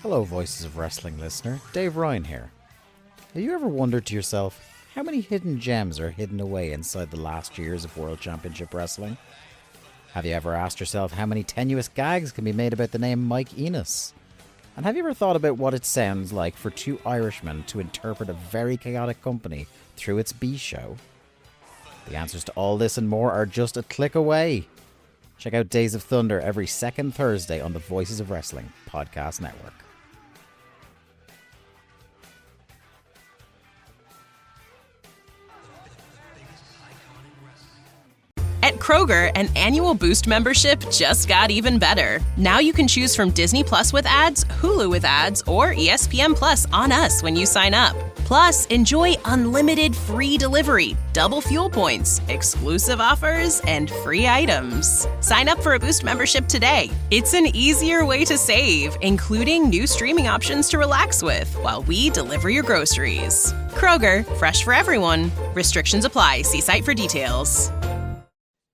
Hello, Voices of Wrestling listener. Dave Ryan here. Have you ever wondered to yourself how many hidden gems are hidden away inside the last years of World Championship Wrestling? Have you ever asked yourself how many tenuous gags can be made about the name Mike Enos? And have you ever thought about what it sounds like for two Irishmen to interpret a very chaotic company through its B show? The answers to all this and more are just a click away. Check out Days of Thunder every second Thursday on the Voices of Wrestling podcast network. At Kroger, an annual Boost membership just got even better. Now you can choose from Disney Plus with ads, Hulu with ads, or ESPN Plus on us when you sign up. Plus, enjoy unlimited free delivery, double fuel points, exclusive offers, and free items. Sign up for a Boost membership today. It's an easier way to save, including new streaming options to relax with while we deliver your groceries. Kroger, fresh for everyone. Restrictions apply. See site for details.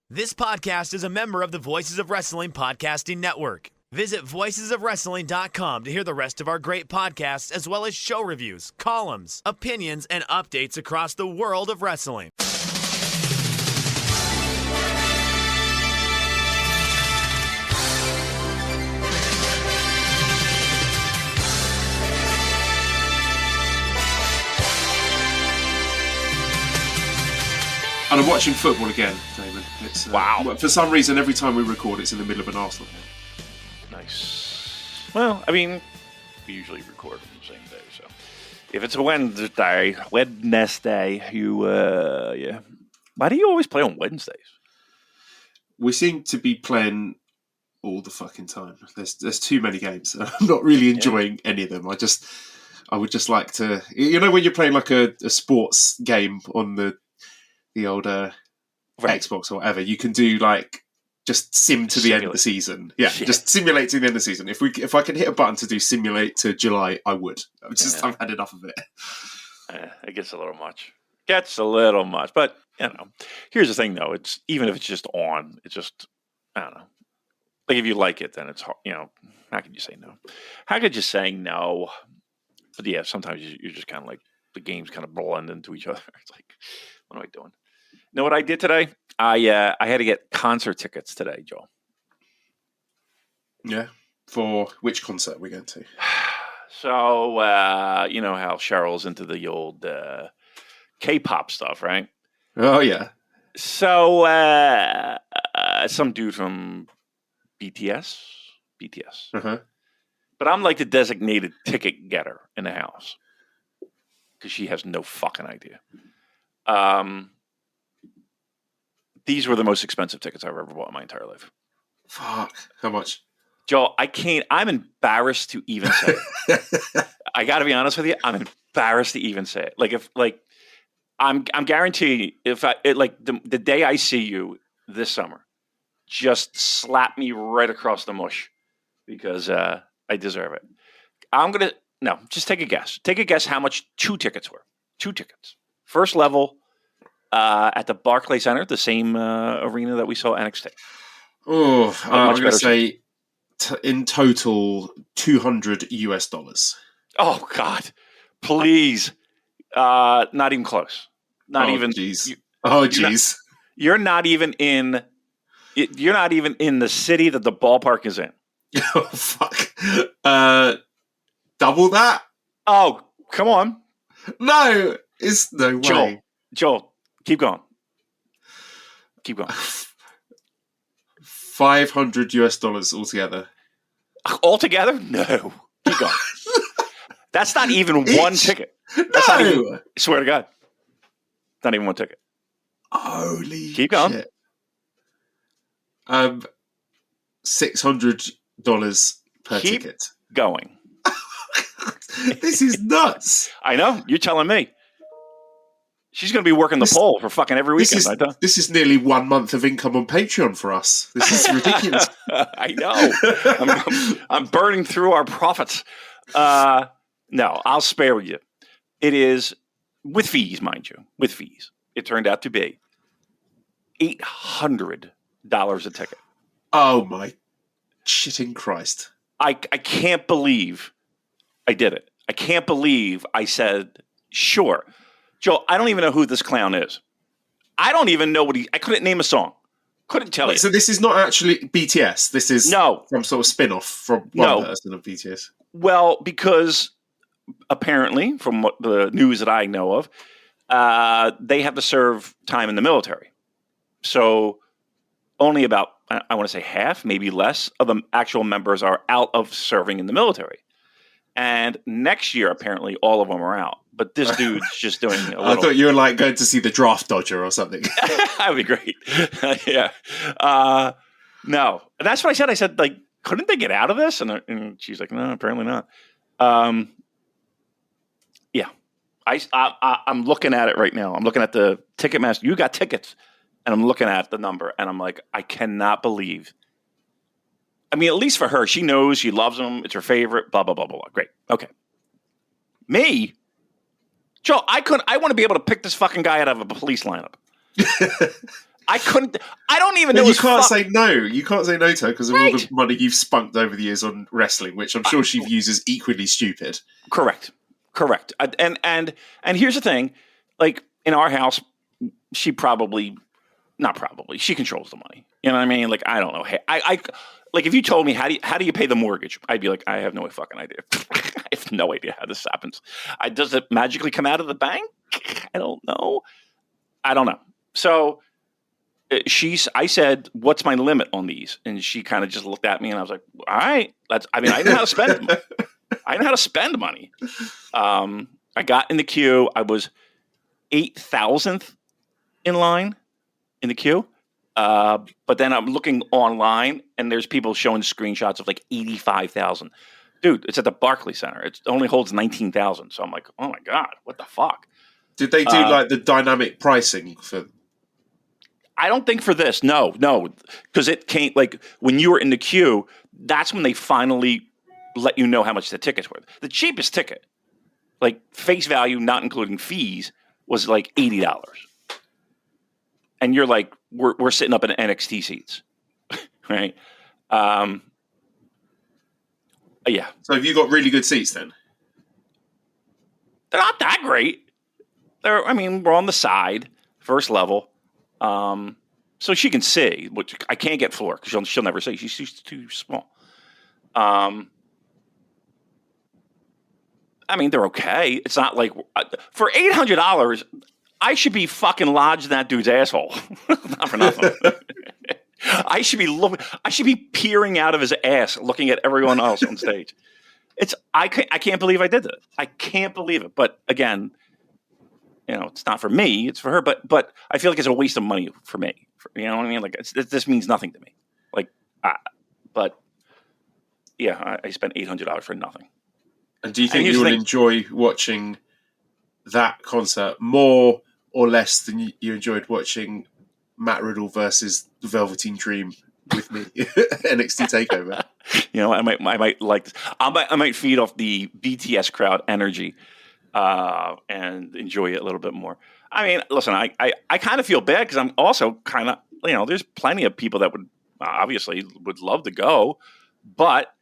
This podcast is a member of the Voices of Wrestling podcasting network. Visit voicesofwrestling.com to hear the rest of our great podcasts, as well as show reviews, columns, opinions, and updates across the world of wrestling. And I'm watching football again, Damon. It's, wow. For some reason, every time we record, it's in the middle of an Arsenal game. Nice. Well, I mean, we usually record on the same day, so if it's a Wednesday, you, yeah. Why do you always play on Wednesdays? We seem to be playing all the fucking time. There's too many games. I'm not really enjoying any of them. I would just like to, when you're playing like a sports game on the old Xbox or whatever, you can do like just sim to the end of the season. Yeah, just simulate to the end of the season. If I could hit a button to do simulate to July, I would. I've had enough of it. It gets a little much. But here's the thing though. It's even if it's just on, it's just I don't know. Like if you like it, then it's hard. How could you say no? How could you say no? But yeah, sometimes you're just kind of like the games kind of blend into each other. It's like, what am I doing? You know what I did today? I had to get concert tickets today, Joel. Yeah. For which concert are we going to? So, you know how Cheryl's into the old K-pop stuff, right? Oh, yeah. So, some dude from BTS. Uh-huh. But I'm like the designated ticket getter in the house. Because she has no fucking idea. These were the most expensive tickets I've ever bought in my entire life. Fuck. How much? Joel, I'm embarrassed to even say it. I got to be honest with you. I'm embarrassed to even say it. I'm guaranteeing the day I see you this summer, just slap me right across the mush because I deserve it. Just take a guess. Take a guess how much 2 tickets were. 2 tickets. First level at the Barclays Center, the same arena that we saw NXT. Oh, I'm going to say in total $200 US. Oh God, please! Not even close. Not even. Geez. Jeez. You're not even in. You're not even in the city that the ballpark is in. Oh fuck! Double that? Oh, come on! No, it's no way. Joel, keep going. Keep going. $500 US altogether. Altogether? No. Keep going. That's not even one ticket. That's no. Not even, I swear to God. Not even one ticket. Holy Keep going. Shit. $600 per ticket. Going. This is nuts. I know. You're telling me. She's going to be working the pole for fucking every weekend. This is nearly 1 month of income on Patreon for us. This is ridiculous. I know. I'm burning through our profits. No, I'll spare you. It is with fees, mind you. With fees, it turned out to be $800 a ticket. Oh my shitting Christ! I can't believe I did it. I can't believe I said, sure. Joe, I don't even know who this clown is. I don't even know I couldn't name a song. Couldn't tell you. So this is not actually BTS. This is some sort of spin-off from one person of BTS. Well, because apparently, from what the news that I know of, they have to serve time in the military. So only about, I want to say half, maybe less, of the actual members are out of serving in the military. And next year, apparently, all of them are out. But this dude's just doing a little... I thought you were like going to see the Draft Dodger or something. That would be great. Yeah. No. That's what I said. I said, like, couldn't they get out of this? And she's like, no, apparently not. Yeah. I'm looking at it right now. I'm looking at the Ticketmaster. You got tickets. And I'm looking at the number. And I'm like, I cannot believe... I mean, at least for her, she knows, she loves him, it's her favorite, blah, blah, blah, blah, blah. Great. Okay. Me? Joe, I want to be able to pick this fucking guy out of a police lineup. I couldn't, I don't even know. You can't say no. You can't say no to her because of all Right. the money you've spunked over the years on wrestling, which I'm sure she views as equally stupid. Correct. And here's the thing, like in our house, she not probably, she controls the money. You know what I mean? Like, I don't know. Hey, I like if you told me how do you pay the mortgage, I'd be like, I have no fucking idea. I have no idea how this happens. Does it magically come out of the bank? I don't know. So I said, what's my limit on these? And she kind of just looked at me and I was like, all right, I know how to spend money. I know how to spend money. I got in the queue. I was 8,000th in line in the queue. But then I'm looking online and there's people showing screenshots of like 85,000. Dude, it's at the Barclays Center. It only holds 19,000. So I'm like, oh my God, what the fuck? Did they do like the dynamic pricing for? I don't think for this. No. Because it came like when you were in the queue, that's when they finally let you know how much the ticket's worth. The cheapest ticket, like face value, not including fees, was like $80. And you're like, we're sitting up in NXT seats, right? Yeah. So have you got really good seats then? They're not that great. We're on the side, first level. So she can see, which I can't get floor because she'll never see. She's too small. They're okay. It's not like for $800, I should be fucking lodged in that dude's asshole. Not for nothing. I should be peering out of his ass, looking at everyone else on stage. I can't believe I did that. I can't believe it. But again, it's not for me. It's for her. But I feel like it's a waste of money for me. You know what I mean? Like this means nothing to me. Like, but yeah, I spent $800 for nothing. And do you think you will enjoy watching that concert more or less than you enjoyed watching Matt Riddle versus the Velveteen Dream with me NXT TakeOver? I might like this. I might feed off the BTS crowd energy and enjoy it a little bit more. I mean, listen, I kind of feel bad because I'm also kind of, there's plenty of people that would love to go, but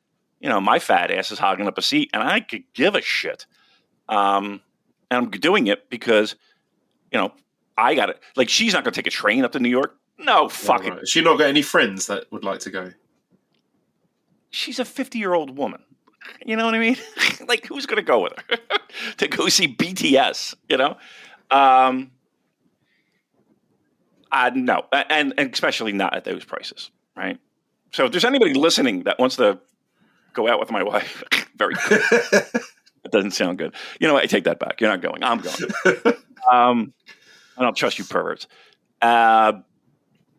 my fat ass is hogging up a seat and I could give a shit. And I'm doing it because, I got it. Like, she's not going to take a train up to New York. No, fuck it. Has she not got any friends that would like to go? She's a 50-year-old woman. You know what I mean? Like, who's going to go with her to go see BTS? No, and especially not at those prices, right? So if there's anybody listening that wants to go out with my wife, very good. It doesn't sound good. You know what? I take that back. You're not going. I'm going. I don't trust you perverts.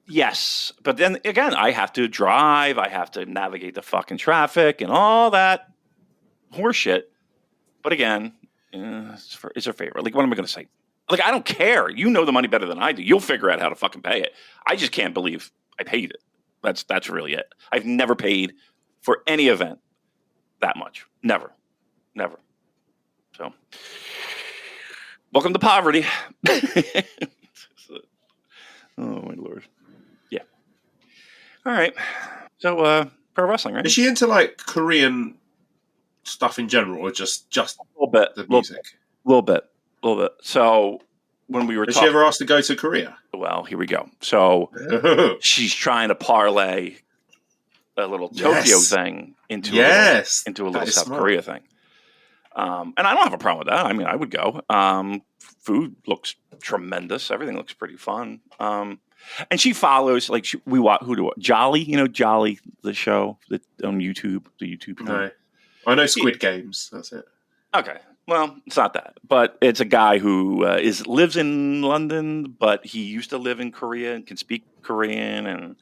Yes. But then again, I have to drive. I have to navigate the fucking traffic and all that horseshit. But again, it's her favorite. Like, what am I going to say? Like, I don't care. You know the money better than I do. You'll figure out how to fucking pay it. I just can't believe I paid it. That's really it. I've never paid for any event that much. Never. So, welcome to poverty. Oh my Lord. Yeah. All right. So, pro wrestling, right? Is she into like Korean stuff in general, or just A little bit. the music? A little bit. So when we were Has talking, she ever asked to go to Korea? well, here we go. So she's trying to parlay a little Tokyo thing into a little South Korea thing. And I don't have a problem with that. I mean, I would go. Food looks tremendous. Everything looks pretty fun. And she follows, like, we watch, Jolly, Jolly, the show on YouTube, the YouTube thing. No. I know Squid Games. That's it. Okay. Well, it's not that. But it's a guy who lives in London, but he used to live in Korea and can speak Korean. And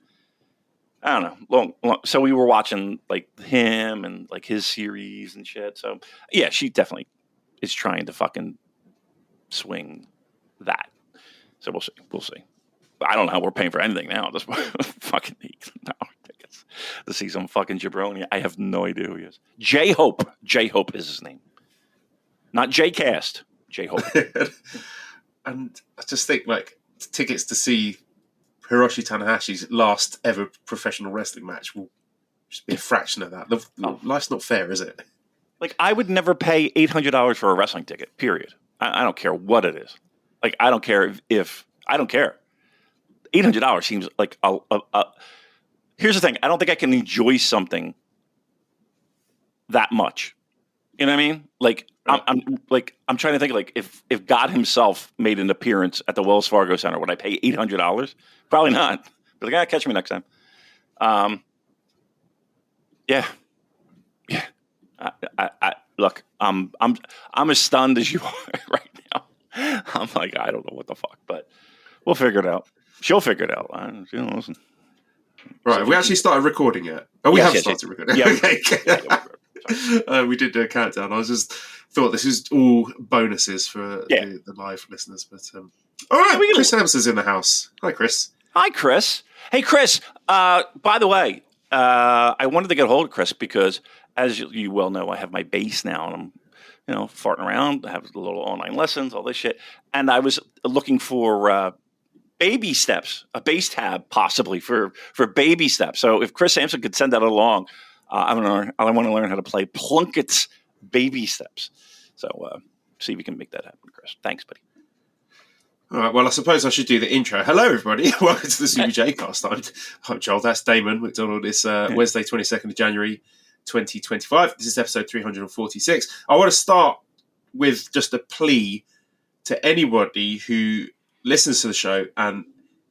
I don't know. So we were watching, like, him and, like, his series and shit. So, yeah, she definitely is trying to fucking swing that. So we'll see. We'll see. I don't know how we're paying for anything now. Just fucking tickets to see some fucking jabroni. I have no idea who he is. J-Hope. J-Hope is his name. Not J-Cast. J-Hope. And I just think, like, tickets to see Hiroshi Tanahashi's last ever professional wrestling match will just be a fraction of that. Life's not fair, is it? Like, I would never pay $800 for a wrestling ticket, period. I don't care what it is. Like, I don't care if I don't care. $800 seems like here's the thing. I don't think I can enjoy something that much. You know what I mean? Like, I'm trying to think, like, if God himself made an appearance at the Wells Fargo Center, would I pay $800? Probably not. But like, catch me next time. Yeah. I look, I'm as stunned as you are right now. I'm like, I don't know what the fuck, but we'll figure it out. She'll figure it out. She don't listen. Right, have we actually started recording yet? Oh, we haven't started recording. Yeah. Okay. We did do a countdown. I just thought this is all bonuses for the live listeners. But all right, Chris Hamster's in the house. Hi, Chris. Hi, Chris. Hey, Chris. By the way, I wanted to get a hold of Chris because, as you well know, I have my bass now, and I'm farting around. I have a little online lessons, all this shit, and I was looking for baby steps, a bass tab possibly for baby steps. So if Chris Sampson could send that along, I want to learn how to play Plunkett's baby steps. So see if we can make that happen, Chris. Thanks, buddy. All right, well, I suppose I should do the intro. Hello, everybody. Welcome to the Super J Cast. I'm Joel. That's Damon McDonald. It's Wednesday, 22nd of January, 2025. This is episode 346. I want to start with just a plea to anybody who listens to the show and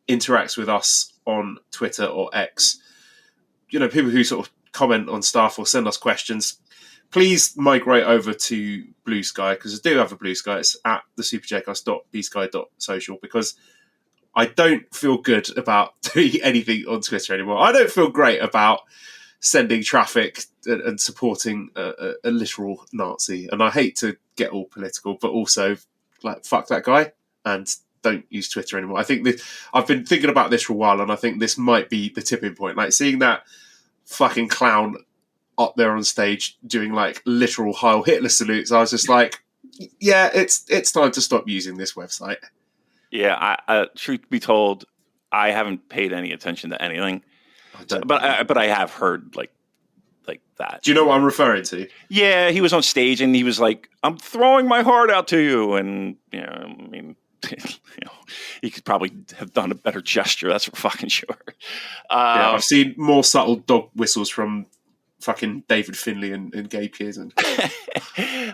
interacts with us on Twitter or X. People who sort of comment on stuff or send us questions. Please migrate over to Blue Sky, because I do have a Blue Sky. It's at thesuperjcast.bsky.social, because I don't feel good about doing anything on Twitter anymore. I don't feel great about sending traffic and supporting a literal Nazi. And I hate to get all political, but also, like, fuck that guy and don't use Twitter anymore. I think I've been thinking about this for a while, and I think this might be the tipping point. Like, seeing that fucking clown up there on stage doing, like, literal Heil Hitler salutes, I was just like, yeah, it's time to stop using this website. Yeah, I truth be told, I haven't paid any attention to anything, but I have heard like that. Do you know what I'm referring to? Yeah, he was on stage and he was like, "I'm throwing my heart out to you," and I mean, he could probably have done a better gesture. That's for fucking sure. Yeah, I've seen more subtle dog whistles from fucking David Finlay and Gabe Pearson.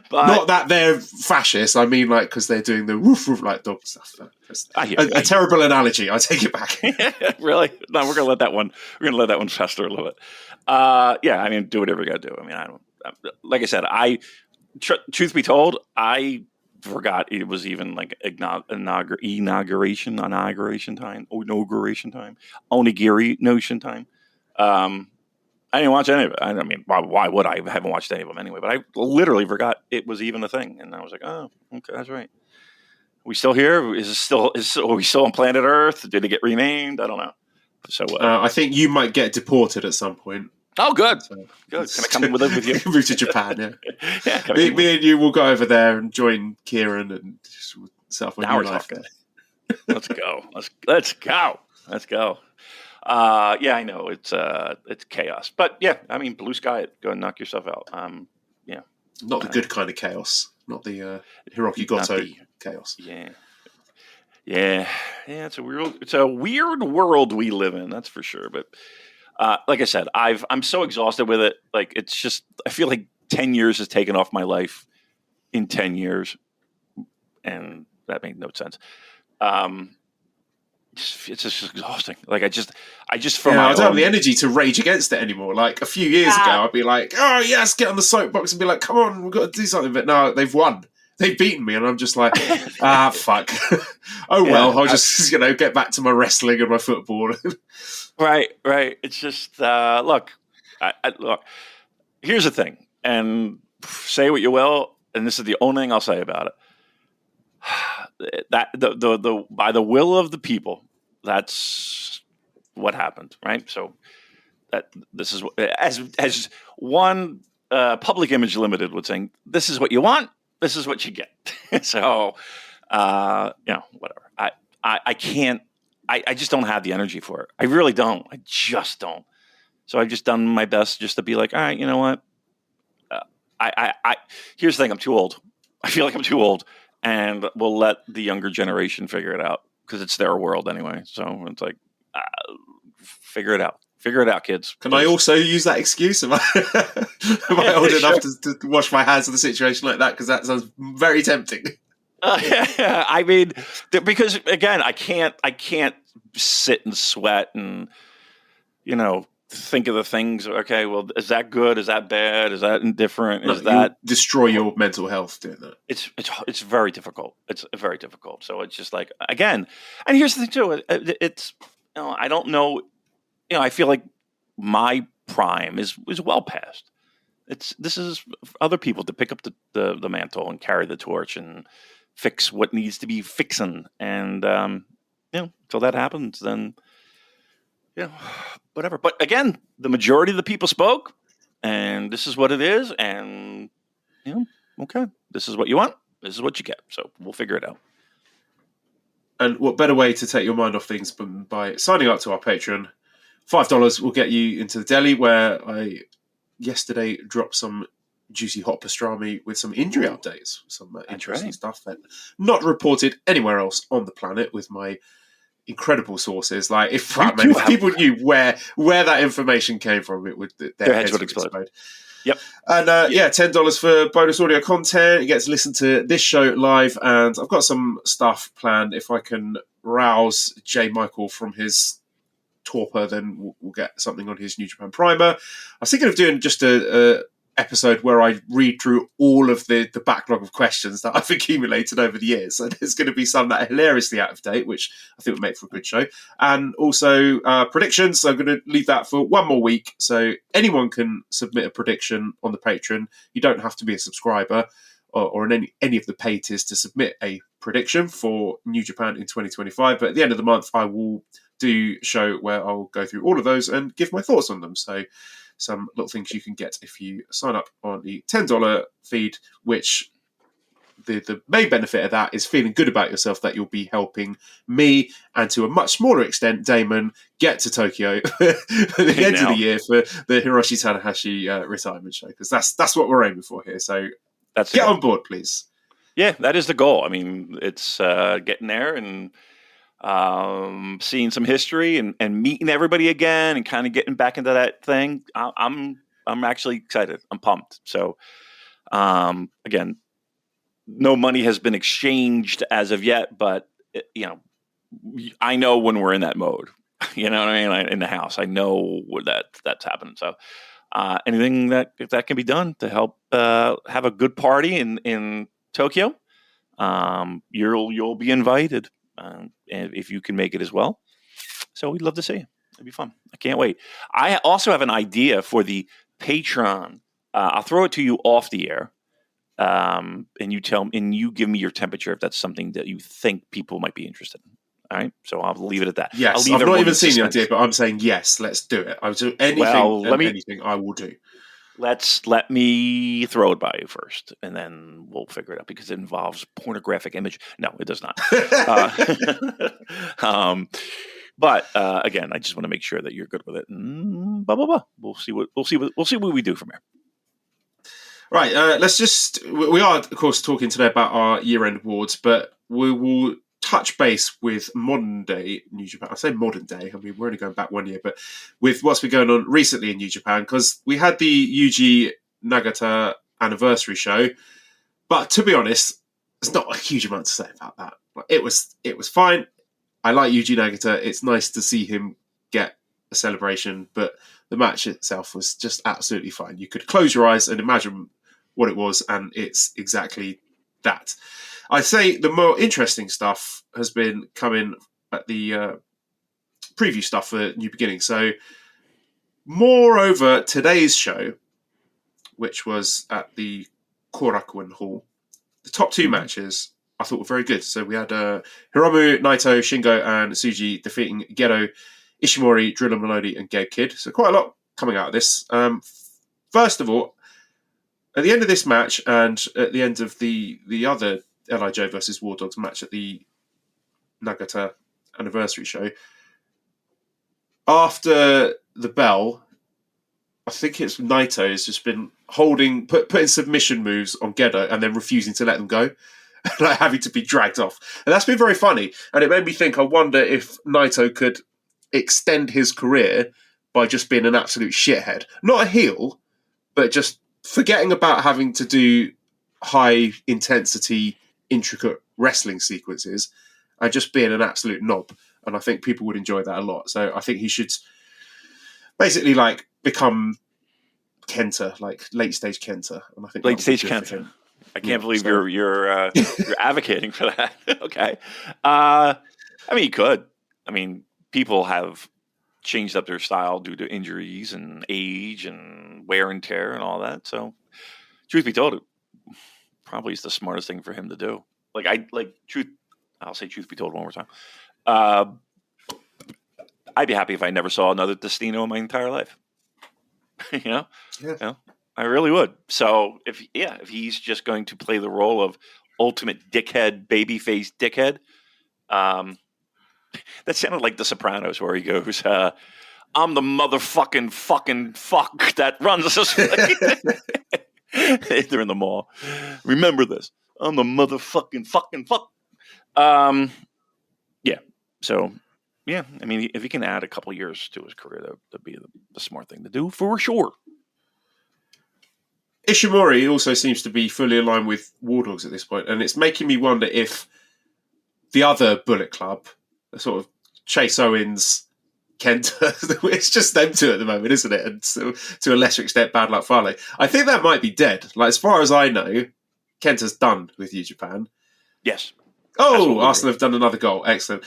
But, not that they're fascist. I mean, like, because they're doing the woof woof like dog stuff. A terrible analogy. I take it back. Really? No, we're gonna let that one. We're gonna let that one fester a little bit. Yeah, I mean, do whatever you gotta do. I mean, I don't. Like I said, truth be told, I forgot it was even like inauguration time, onigiri notion time. I didn't watch any of it. I mean, why would I? I haven't watched any of them anyway. But I literally forgot it was even a thing, and I was like, "Oh, okay, that's right." Are we still here? Are we still on planet Earth? Did it get renamed? I don't know. So I think you might get deported at some point. Oh, good. So, good. Can I come with you? Move to Japan, yeah. Yeah. Me and you will go over there and join Kieran and set up a new life there. Let's go. Let's go. Let's go. Yeah, I know it's chaos, but yeah, I mean, blue sky it. Go and knock yourself out. Yeah, Not the good kind of chaos. Not the Hiroki Goto chaos. Yeah. It's a weird world we live in. That's for sure. But like I said, I'm so exhausted with it. Like it's just, I feel like 10 years has taken off my life in 10 years, and that made no sense. It's just exhausting. Like I just I don't have the energy to rage against it anymore. Like a few years ago, I'd be like, "Oh yes, get on the soapbox and be like, come on, we've got to do something." But now they've won. They've beaten me, and I'm just like, fuck. Oh well, I'll just get back to my wrestling and my football. Right. It's just look. Look. Here's the thing, and say what you will, and this is the only thing I'll say about it. That the by the will of the people, that's what happened, right? So that this is as one Public Image Limited would say, this is what you want. This is what you get. So, whatever. I can't. I just don't have the energy for it. I really don't. I just don't. So I've just done my best just to be like, all right, you know what? Here's the thing. I'm too old. I feel like I'm too old, and we'll let the younger generation figure it out because it's their world anyway. So it's like, figure it out. Figure it out, kids. Can I also use that excuse? Am I old enough to wash my hands of the situation like that? Because that sounds very tempting. I mean, because again, I can't sit and sweat and think of the things. Okay, well, is that good? Is that bad? Is that indifferent? Is that destroy your mental health doing that? It's very difficult. It's very difficult. So it's just like, again, and here's the thing too. It's I don't know. I feel like my prime is well past. This is other people to pick up the mantle and carry the torch and fix what needs to be fixing. And until that happens, then whatever. But again, the majority of the people spoke, and this is what it is. And okay, this is what you want. This is what you get. So we'll figure it out. And what better way to take your mind off things than by signing up to our Patreon? $5 will get you into the deli, where I yesterday dropped some juicy hot pastrami with some injury updates, some interesting stuff that not reported anywhere else on the planet with my incredible sources. Like if people knew where that information came from, it would their heads would explode. Yep. And $10 for bonus audio content. You get to listen to this show live, and I've got some stuff planned. If I can rouse J. Michael from his torpor, then we'll get something on his New Japan Primer. I was thinking of doing just a episode where I read through all of the backlog of questions that I've accumulated over the years. So there's going to be some that are hilariously out of date, which I think would make for a good show. And also predictions. So I'm going to leave that for one more week. So anyone can submit a prediction on the Patreon. You don't have to be a subscriber or in any of the pay tiers to submit a prediction for New Japan in 2025. But at the end of the month, I will do a show where I'll go through all of those and give my thoughts on them. So some little things you can get if you sign up on the $10 feed, which the main benefit of that is feeling good about yourself that you'll be helping me and to a much smaller extent Damon get to Tokyo at the end of the year for the Hiroshi Tanahashi retirement show, because that's what we're aiming for here. So get on board, please. Yeah, that is the goal. I mean, it's getting there and seeing some history and meeting everybody again and kind of getting back into that thing. I'm actually excited. I'm pumped. So again, no money has been exchanged as of yet, but I know when we're in that mode. You know what I mean? In the house, I know that's happening. So anything that can be done to help have a good party in Tokyo, you'll be invited. And if you can make it as well. So we'd love to see you. It'd be fun. I can't wait. I also have an idea for the Patreon. I'll throw it to you off the air. And you give me your temperature if that's something that you think people might be interested in. All right. So I'll leave it at that. Yes. I've not even seen the idea, but I'm saying yes, let's do it. I'll do anything I will do. Let me throw it by you first, and then we'll figure it out, because it involves pornographic image. No, it does not. But again, I just want to make sure that you're good with it. Blah blah blah. We'll see what we do from here. Right, we are, of course, talking today about our year-end awards, but we will touch base with modern day New Japan. I say modern day, I mean, we're only going back 1 year, but with what's been going on recently in New Japan, because we had the Yuji Nagata anniversary show, but to be honest, there's not a huge amount to say about that. It was fine. I like Yuji Nagata. It's nice to see him get a celebration, but the match itself was just absolutely fine. You could close your eyes and imagine what it was, and it's exactly that. I'd say the more interesting stuff has been coming at the preview stuff for New Beginning. So, moreover, today's show, which was at the Korakuen Hall, the top two matches I thought were very good. So we had Hiromu, Naito, Shingo, and Tsuji defeating Gedo, Ishimori, Driller Melody, and Gabe Kidd. So quite a lot coming out of this. First of all, at the end of this match and at the end of the other LIJ versus War Dogs match at the Nagata anniversary show, after the bell, I think it's Naito has just been putting submission moves on Gedo and then refusing to let them go. Like having to be dragged off. And that's been very funny. And it made me think, I wonder if Naito could extend his career by just being an absolute shithead. Not a heel, but just forgetting about having to do high intensity, intricate wrestling sequences and just being an absolute knob. And I think people would enjoy that a lot. So I think he should basically like become Kenta, like late stage Kenta. And I think late stage Kenta. I can't believe you're advocating for that. Okay. I mean, you could. I mean, people have changed up their style due to injuries and age and wear and tear and all that. So, truth be told, it probably is the smartest thing for him to do. I'll say truth be told one more time. I'd be happy if I never saw another Destino in my entire life. You know? Yeah. You know? I really would. So if he's just going to play the role of ultimate dickhead, babyface dickhead, that sounded like The Sopranos, where he goes, "I'm the motherfucking fucking fuck that runs this." They're in the mall. Remember this. I'm the motherfucking fucking fuck. Yeah. So yeah, I mean, if he can add a couple years to his career, that'd be the smart thing to do for sure. Ishimori also seems to be fully aligned with War Dogs at this point, and it's making me wonder if the other Bullet Club, the sort of Chase Owens, Kenta, it's just them two at the moment, isn't it? And so, to a lesser extent, Bad Luck Fale. I think that might be dead. Like, as far as I know, Kenta's done with New Japan. Yes. Oh, Arsenal have done another goal. Excellent.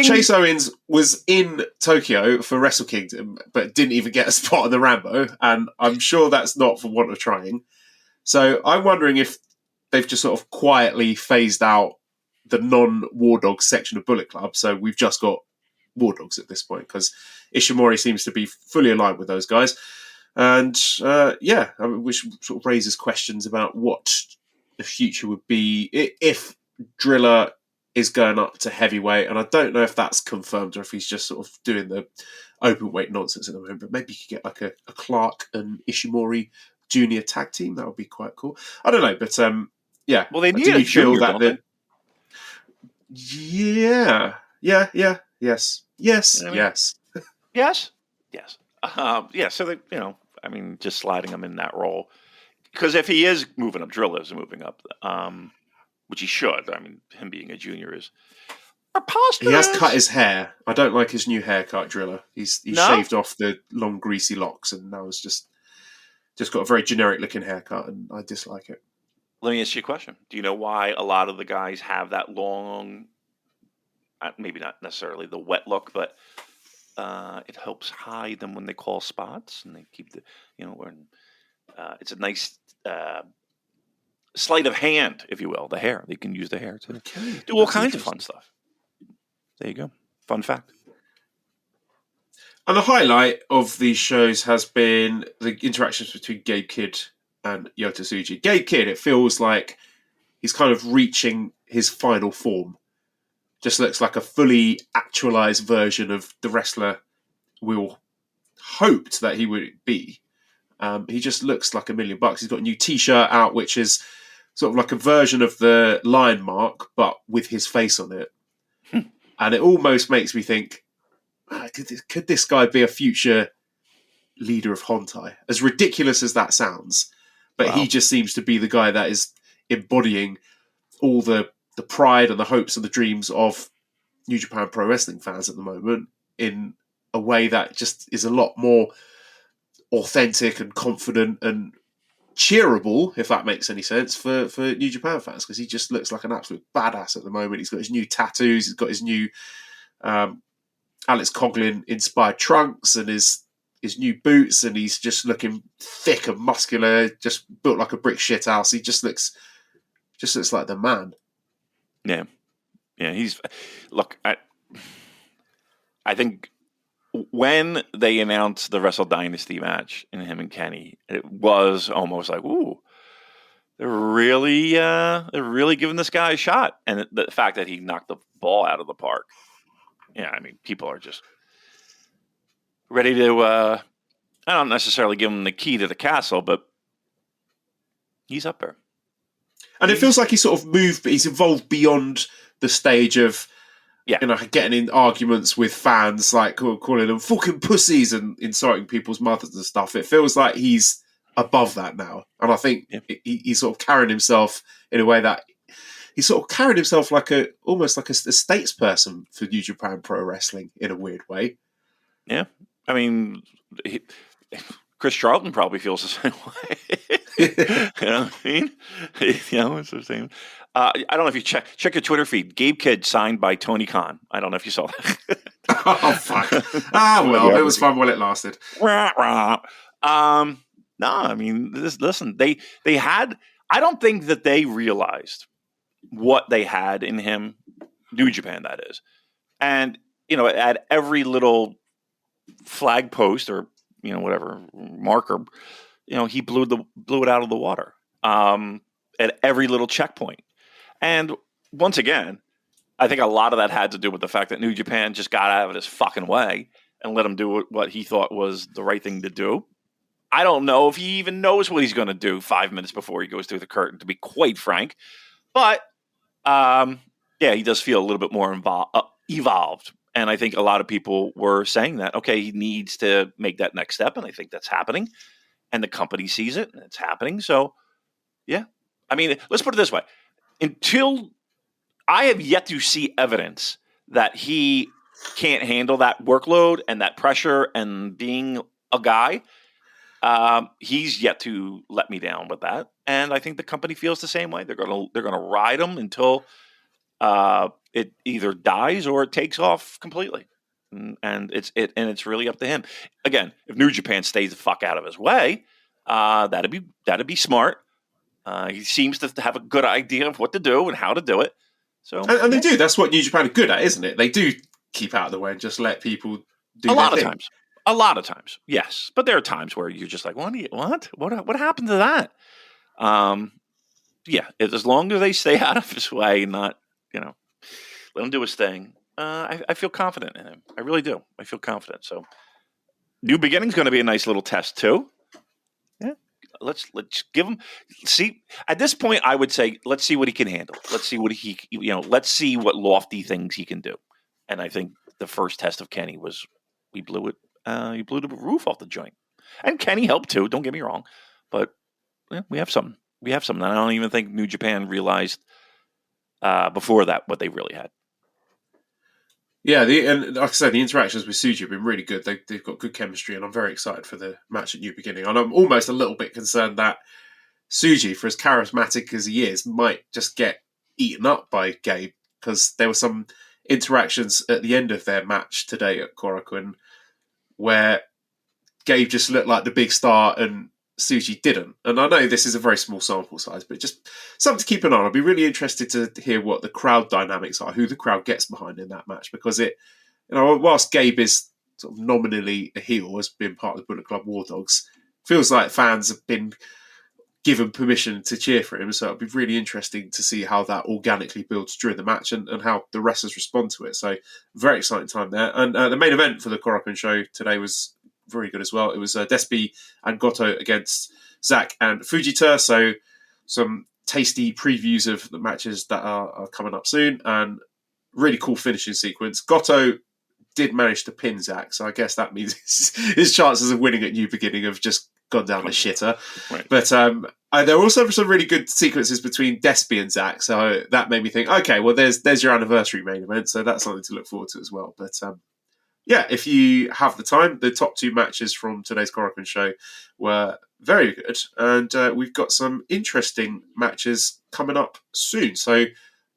Chase Owens was in Tokyo for Wrestle Kingdom, but didn't even get a spot on the Rambo, and I'm sure that's not for want of trying. So I'm wondering if they've just sort of quietly phased out the non-War Dogs section of Bullet Club, so we've just got War Dogs at this point, because Ishimori seems to be fully aligned with those guys. And which sort of raises questions about what the future would be if Driller is going up to heavyweight, and I don't know if that's confirmed or if he's just sort of doing the open weight nonsense at the moment, but maybe you could get like a Clark and Ishimori junior tag team. That would be quite cool. I don't know, but yeah. Well, they need a junior, don't they? Yeah. Yes. So they, I mean, just sliding him in that role, because if he is moving up, Driller is moving up, which he should. I mean, him being a junior is preposterous. He has cut his hair. I don't like his new haircut, Driller. He's shaved off the long, greasy locks, and now it's just got a very generic looking haircut, and I dislike it. Let me ask you a question. Do you know why a lot of the guys have that long, maybe not necessarily the wet look, but it helps hide them when they call spots, and they keep the, it's a nice sleight of hand, if you will, the hair. They can use the hair to do all kinds of fun stuff. There you go. Fun fact. And the highlight of these shows has been the interactions between Gabe Kidd and Yota Tsuji. Gabe Kidd, it feels like he's kind of reaching his final form. Just looks like a fully actualized version of the wrestler we all hoped that he would be. He just looks like $1,000,000. He's got a new T-shirt out, which is sort of like a version of the lion mark, but with his face on it. And it almost makes me think, could this guy be a future leader of Hontai? As ridiculous as that sounds, but he just seems to be the guy that is embodying all the pride and the hopes and the dreams of New Japan Pro Wrestling fans at the moment in a way that just is a lot more authentic and confident and cheerable, if that makes any sense, for New Japan fans, because he just looks like an absolute badass at the moment. He's got his new tattoos, he's got his new Alex Coughlin inspired trunks and his new boots, and he's just looking thick and muscular, just built like a brick shit house. He just looks like the man. Yeah. He's look. I think when they announced the Wrestle Dynasty match in him and Kenny, it was almost like, ooh, they're really giving this guy a shot. And the fact that he knocked the ball out of the park. Yeah, I mean, people are just ready to, I don't necessarily give him the key to the castle, but he's up there. And it feels like he's sort of moved, but he's evolved beyond the stage of, getting in arguments with fans, like calling them fucking pussies and insulting people's mothers and stuff. It feels like he's above that now. And I think he's sort of carrying himself in a way that he's sort of carrying himself like almost like a statesperson for New Japan Pro Wrestling in a weird way. Yeah. I mean, Chris Charlton probably feels the same way. You know what I mean? It's the same. I don't know if you check your Twitter feed. Gabe Kidd signed by Tony Khan. I don't know if you saw that. Oh, fuck. Well, it was fun while it lasted. No, I mean, listen, they had, I don't think that they realized what they had in him, New Japan, that is. And, at every little flag post or, whatever marker, he blew it out of the water at every little checkpoint. And once again, I think a lot of that had to do with the fact that New Japan just got out of his fucking way and let him do what he thought was the right thing to do. I don't know if he even knows what he's going to do 5 minutes before he goes through the curtain, to be quite frank. But, he does feel a little bit more evolved. And I think a lot of people were saying that, okay, he needs to make that next step. And I think that's happening. And the company sees it and it's happening. So, yeah. I mean, let's put it this way. Until I have yet to see evidence that he can't handle that workload and that pressure and being a guy, he's yet to let me down with that. And I think the company feels the same way. They're gonna ride him until it either dies or it takes off completely. And it's really up to him. Again, if New Japan stays the fuck out of his way, that'd be smart. He seems to have a good idea of what to do and how to do it. So, and they do. That's what New Japan are good at, isn't it? They do keep out of the way and just let people do a lot of thing. times. A lot of times, yes. But there are times where you're just like, what happened to that? As long as they stay out of his way and not, let him do his thing. I feel confident in him. I really do. I feel confident. So, New Beginning's going to be a nice little test too. Let's give him. See, at this point, I would say let's see what he can handle. Let's see what let's see what lofty things he can do. And I think the first test of Kenny was he blew it. He blew the roof off the joint, and Kenny helped too. Don't get me wrong, but we have something. We have something. I don't even think New Japan realized before that what they really had. Yeah, and like I said, the interactions with Tsuji have been really good. They've got good chemistry, and I'm very excited for the match at New Beginning. And I'm almost a little bit concerned that Tsuji, for as charismatic as he is, might just get eaten up by Gabe, because there were some interactions at the end of their match today at Korakuen where Gabe just looked like the big star and Tsuji didn't. And I know this is a very small sample size, but just something to keep an eye on. I'll be really interested to hear what the crowd dynamics are, who the crowd gets behind in that match, because whilst Gabe is sort of nominally a heel, as being part of the Bullet Club War Dogs, feels like fans have been given permission to cheer for him. So it'll be really interesting to see how that organically builds during the match and how the wrestlers respond to it. So very exciting time there. And the main event for the Korakuen show today was very good as well. It was Despi and Goto against Zach and Fujita. So some tasty previews of the matches that are coming up soon, and really cool finishing sequence. Goto did manage to pin Zach, so I guess that means his chances of winning at New Beginning have just gone down the shitter. Right. But there were also some really good sequences between Despi and Zach, so that made me think, okay, well, there's your anniversary main event, so that's something to look forward to as well. But yeah, if you have the time, the top 2 matches from today's Korakuen show were very good, and we've got some interesting matches coming up soon. So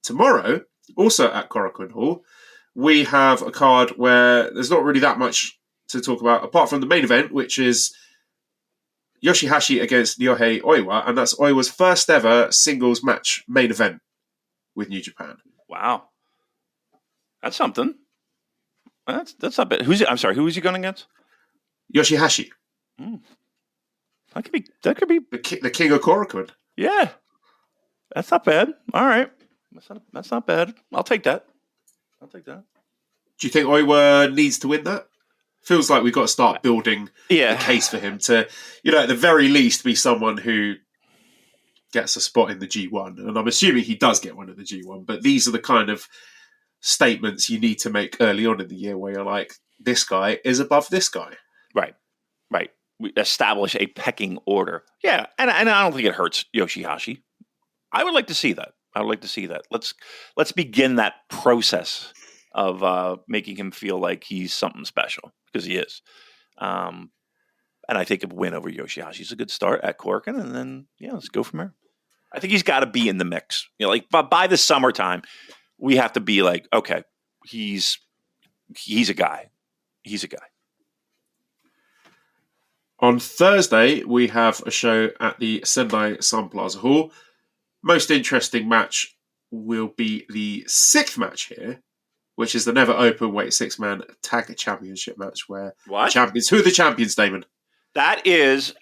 tomorrow, also at Korakuen Hall, we have a card where there's not really that much to talk about, apart from the main event, which is Yoshihashi against Ryohei Oiwa, and that's Oiwa's first ever singles match main event with New Japan. Wow. That's something. That's not bad. I'm sorry, who is he going against? Yoshihashi. That could be the king of Korakuen. Yeah. That's not bad. All right. That's not bad. I'll take that. Do you think Oiwa needs to win that? Feels like we've got to start building a case for him to, at the very least, be someone who gets a spot in the G1. And I'm assuming he does get one in the G1, but these are the kind of statements you need to make early on in the year where you're like, this guy is above this guy. Right. We establish a pecking order. Yeah, and I don't think it hurts Yoshihashi. I would like to see that. Let's begin that process of making him feel like he's something special, because he is. And I think a win over Yoshihashi is a good start at Korakuen, and then let's go from there. I think he's got to be in the mix. By the summertime, we have to be like, okay, he's a guy. He's a guy. On Thursday, we have a show at the Sendai Sun Plaza Hall. Most interesting match will be the 6th match here, which is the never open weight 6-man tag championship match where who are the champions, Damon? That is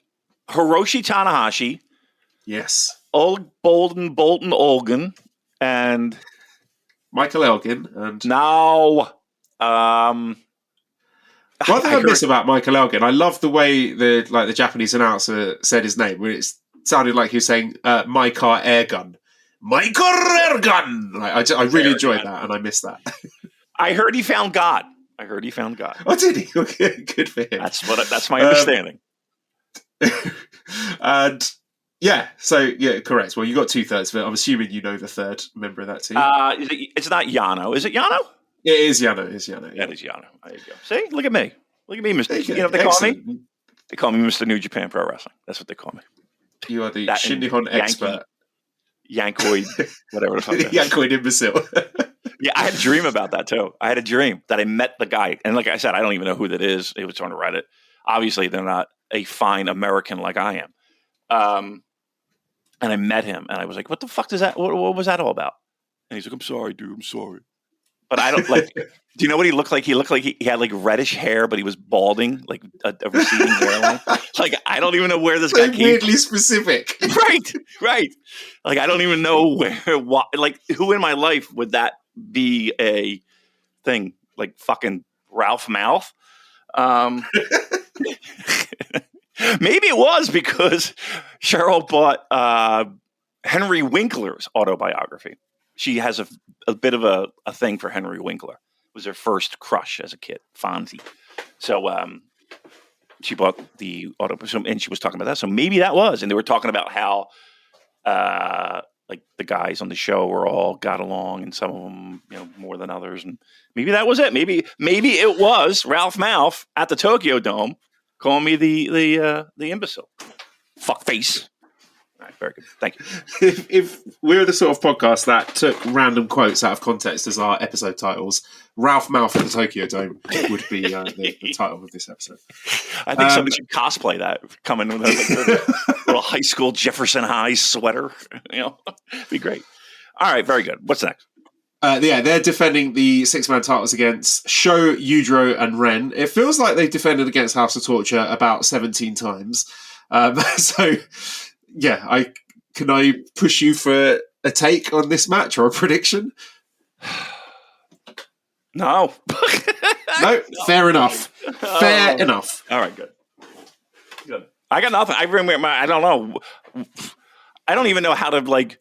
Hiroshi Tanahashi. Yes. Bolton Olgun and Michael Elgin and one thing I miss about Michael Elgin, I love the way the Japanese announcer said his name, where it sounded like he was saying "My car air gun." Michael Air Gun. I really enjoyed that, and I miss that. I heard he found God. Oh, did he? Okay, good for him. That's my understanding. And correct. Well, you got 2/3 of it. I'm assuming you know the third member of that team. It's not Yano. Is it Yano? It is Yano. Yeah. It is Yano. There you go. See, look at me, Mr. You know what they Excellent. call me? They call me Mr. New Japan Pro Wrestling. That's what they call me. You are the Shinihon expert. Yankoid, whatever the fuck. Yankoid imbecile. Yeah, I had a dream about that too. I had a dream that I met the guy, and like I said, I don't even know who that is. It was on Reddit. Obviously, they're not a fine American like I am. And I met him, and I was like, "What the fuck is that? What was that all about?" And he's like, "I'm sorry, dude. I'm sorry." But I don't like. Do you know what he looked like? He looked like he had like reddish hair, but he was balding, like a receding hairline. Like I don't even know where this guy came. Weirdly specific, right. Like I don't even know like who in my life would that be a thing? Like fucking Ralph Mouth. Maybe it was because Cheryl bought Henry Winkler's autobiography. She has a bit of a thing for Henry Winkler. It was her first crush as a kid, Fonzie. So she bought the autobiography, and she was talking about that. So maybe that was, and they were talking about how like the guys on the show were all got along, and some of them, more than others. And maybe that was it. Maybe it was Ralph Mouth at the Tokyo Dome calling me the imbecile, fuck face. All right, very good. Thank you. If we're the sort of podcast that took random quotes out of context as our episode titles, Ralph Mouth at the Tokyo Dome would be the title of this episode. I think somebody should cosplay that, come in with a little high school Jefferson High sweater. Be great. All right, very good. What's next? They're defending the 6-man titles against Sho, Yujiro, and Ren. It feels like they've defended against House of Torture about 17 times. Can I push you for a take on this match or a prediction? No. No, fair enough. Fair enough. All right, good. I got nothing. I don't know. I don't even know how to like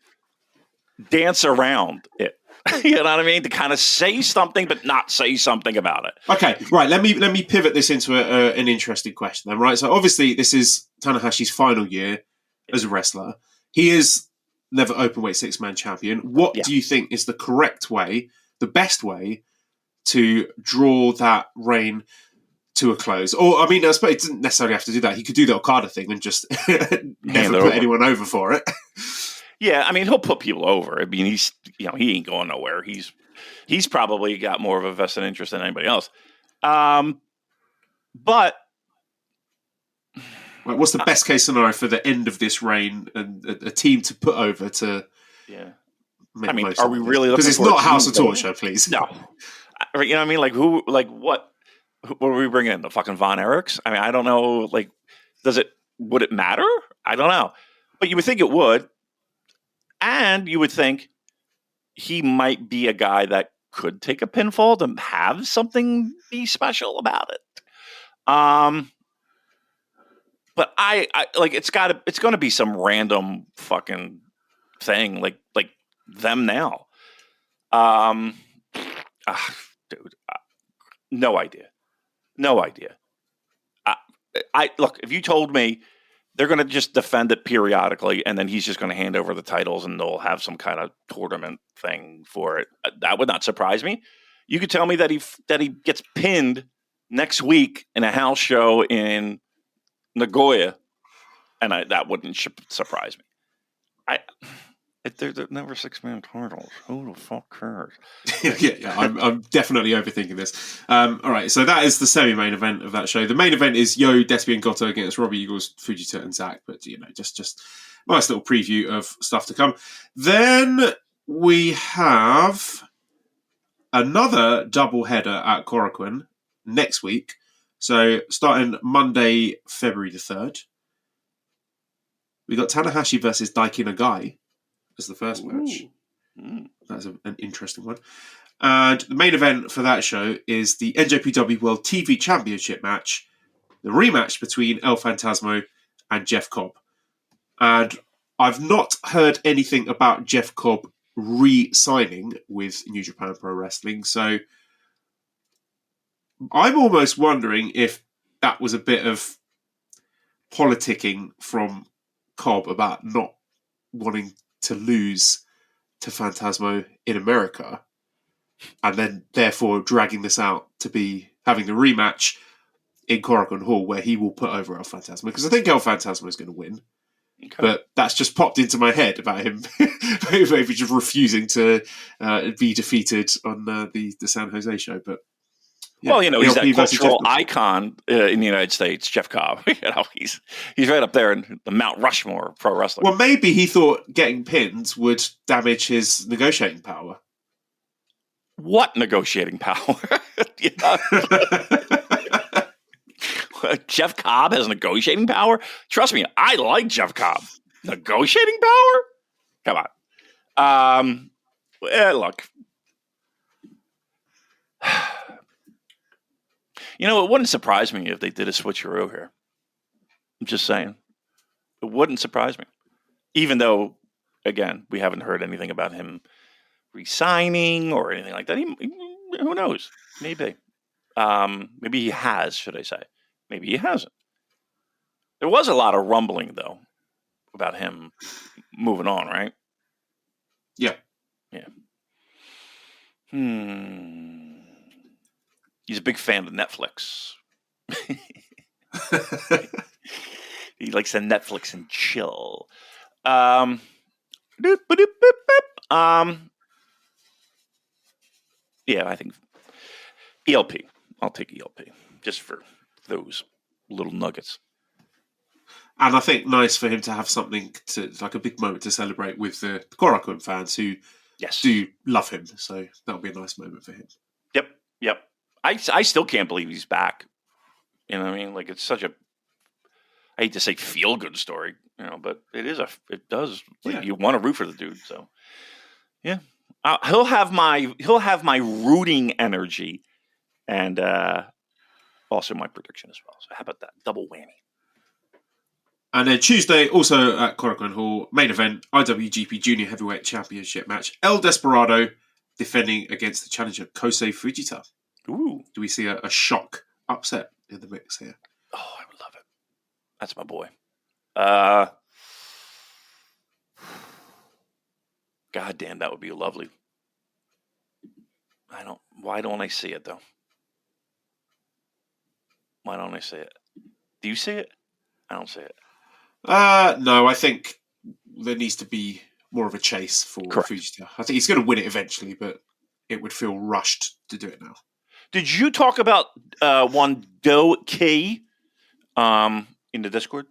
dance around it. You know what I mean? To kind of say something, but not say something about it. Okay, right. Let me pivot this into an interesting question then. Right. So obviously this is Tanahashi's final year as a wrestler. He is never openweight 6-man champion. What do you think is the correct way, the best way, to draw that reign to a close? Or I mean, I suppose he doesn't necessarily have to do that. He could do the Okada thing and just never put anyone over for it. Yeah, I mean, he'll put people over. I mean, he ain't going nowhere. He's probably got more of a vested interest than anybody else. But what's the best case scenario for the end of this reign and a team to put over to? Yeah, I mean, are we really? Because it's not House of Torture, please. No, you know what I mean? Like who? Like what? What are we bringing in? The fucking Von Erichs? I mean, I don't know. Like, would it matter? I don't know. But you would think it would. And you would think he might be a guy that could take a pinfall to have something be special about it. But I like it's going to be some random fucking thing like them now. Dude, no idea. I look, if you told me they're going to just defend it periodically, and then he's just going to hand over the titles, and they'll have some kind of tournament thing for it, that would not surprise me. You could tell me that he gets pinned next week in a house show in Nagoya, and that wouldn't surprise me. They're never 6-man titles. Who the fuck cares? yeah, I'm definitely overthinking this. All right, so that is the semi-main event of that show. The main event is Yo, Despy and Goto against Robbie Eagles, Fujita and Zack. But just nice little preview of stuff to come. Then we have another double header at Korakuen next week. So starting Monday, February the 3rd, we got Tanahashi versus Daiki Nagai as the first match. That's an interesting one. And the main event for that show is the NJPW World TV Championship match, the rematch between El Phantasmo and Jeff Cobb. And I've not heard anything about Jeff Cobb re-signing with New Japan Pro Wrestling, so I'm almost wondering if that was a bit of politicking from Cobb about not wanting to lose to Phantasmo in America, and then therefore dragging this out to be having the rematch in Korakuen Hall where he will put over El Phantasmo, because I think El Phantasmo is going to win. Okay. But that's just popped into my head about him maybe just refusing to be defeated on the San Jose show. But yeah, well, he's that cultural icon in the United States, Jeff Cobb. He's right up there in the Mount Rushmore of pro wrestling. Well, maybe he thought getting pinned would damage his negotiating power. What negotiating power? Jeff Cobb has negotiating power? Trust me, I like Jeff Cobb. Negotiating power? Come on. Look. It wouldn't surprise me if they did a switcheroo here. I'm just saying. It wouldn't surprise me. Even though, again, we haven't heard anything about him resigning or anything like that. Who knows? Maybe. Maybe he has, should I say. Maybe he hasn't. There was a lot of rumbling, though, about him moving on, right? Yeah. Yeah. He's a big fan of Netflix. He likes to Netflix and chill. Yeah, I think ELP. I'll take ELP just for those little nuggets. And I think nice for him to have something like a big moment to celebrate with the Korakuen fans who do love him. So that'll be a nice moment for him. Yep. I still can't believe he's back. You know what I mean? Like, it's such a, I hate to say feel good story, but it does. Like, you want to root for the dude. So yeah, he'll have my rooting energy and also my prediction as well. So how about that? Double whammy. And then Tuesday, also at Korakuen Hall, main event, IWGP Junior Heavyweight Championship match. El Desperado defending against the challenger Kosei Fujita. Ooh. Do we see a shock upset in the mix here? Oh, I would love it. That's my boy. God damn, that would be lovely. Why don't I see it though? Why don't I see it? Do you see it? I don't see it. No, I think there needs to be more of a chase for Correct. Fujita. I think he's going to win it eventually, but it would feel rushed to do it now. Did you talk about one Do Key in the Discord?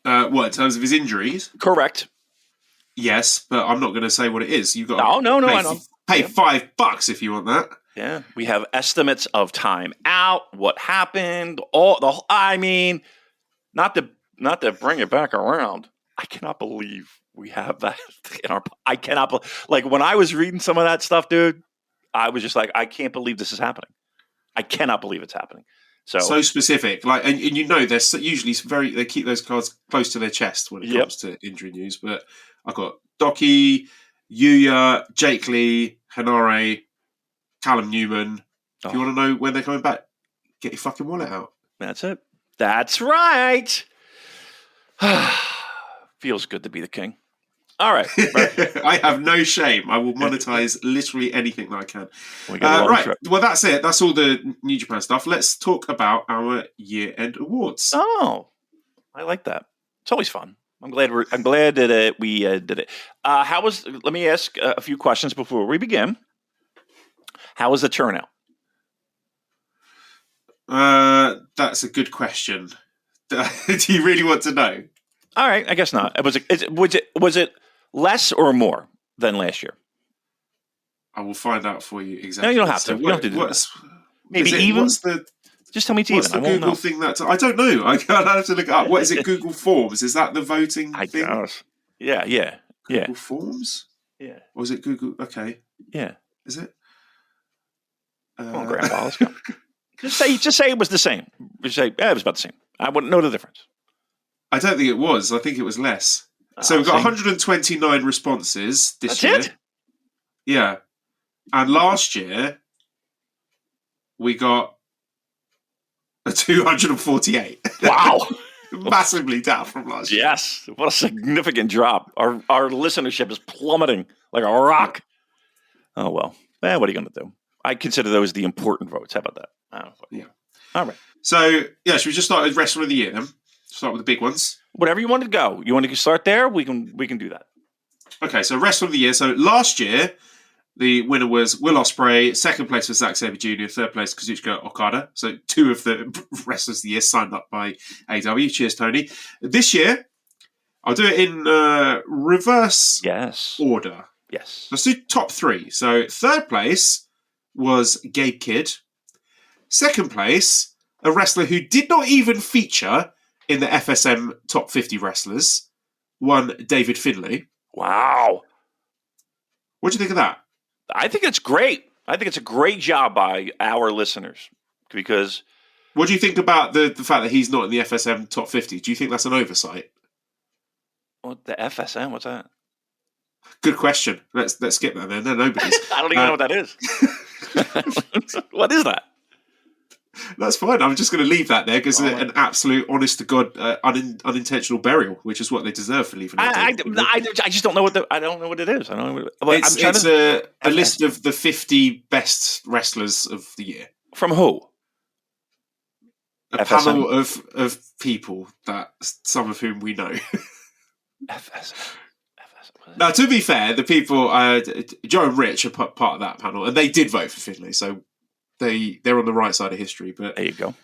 What, in terms of his injuries? Correct. Yes, but I'm not going to say what it is. You've got No, I know. Pay $5 if you want that. Yeah, we have estimates of time out, what happened, not to bring it back around. I cannot believe we have that in our. I cannot like when I was reading some of that stuff, dude. I was just like, I can't believe this is happening. I cannot believe it's happening. So specific, like, and you know, they're usually they keep those cards close to their chest when it comes to injury news. But I've got Doki, Yuya, Jake Lee, Hanare, Callum Newman. If you want to know when they're coming back, get your fucking wallet out. That's it. That's right. Feels good to be the king. All right. I have no shame. I will monetize literally anything that I can. Right. Trip. Well, that's it. That's all the New Japan stuff. Let's talk about our year-end awards. Oh, I like that. It's always fun. I'm glad that we did it. Let me ask a few questions before we begin. How was the turnout? That's a good question. Do you really want to know? All right, I guess not. Was it less or more than last year? I will find out for you exactly. No, you don't have to. You don't have to do that. Maybe even. Just tell me it's even. What's the Google thing that I don't know. I have to look it up. What is it? Google Forms? Is that the voting thing? Guess. Yeah. Google Forms? Yeah. Or is it Google? Okay. Yeah. Is it? Come on, Grandpa. Let's go. Just say it was the same. Just say it was about the same. I wouldn't know the difference. I don't think it was. I think it was less. So we've got 129 responses this year. It? Yeah. And last year, we got a 248. Wow. Massively down from last year. Yes. What a significant drop. Our listenership is plummeting like a rock. Oh, well. What are you going to do? I consider those the important votes. How about that? Yeah. All right. So, yeah, should we just start with Wrestler of the Year then? Start with the big ones. Whatever you want to go. You want to start there? We can do that. Okay, so Wrestler of the Year. So last year, the winner was Will Ospreay. Second place was Zack Sabre Jr. Third place, Kazuchika Okada. So two of the Wrestlers of the Year signed up by AW. Cheers, Tony. This year, I'll do it in reverse order. Yes. Let's do top three. So third place was Gabe Kidd. Second place, a wrestler who did not even feature in the FSM Top 50 Wrestlers, one David Finlay. Wow. What do you think of that? I think it's great. I think it's a great job by our listeners because... What do you think about the fact that he's not in the FSM Top 50? Do you think that's an oversight? What, the FSM? What's that? Good question. Let's skip that then. No, nobody's. I don't even know what that is. What is that? That's fine. I'm just going to leave that there because an absolute, honest-to-God, unintentional burial, which is what they deserve for leaving. I just don't know I don't know what it is. I don't know. It's a list of the 50 best wrestlers of the year. From who? A panel of people that some of whom we know. FSM. Now, to be fair, the people, Joe and Rich are part of that panel, and they did vote for Finlay, so they're on the right side of history. But there you go.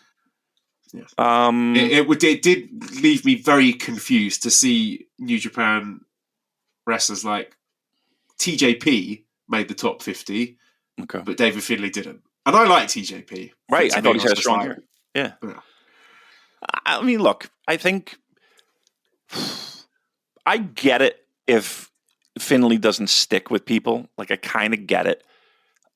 Yeah. It did leave me very confused to see New Japan wrestlers like TJP made the top 50, but David Finlay didn't. And I like TJP. Right, I thought he had a strong year. Yeah. I mean, look, I think I get it if Finlay doesn't stick with people. Like, I kind of get it.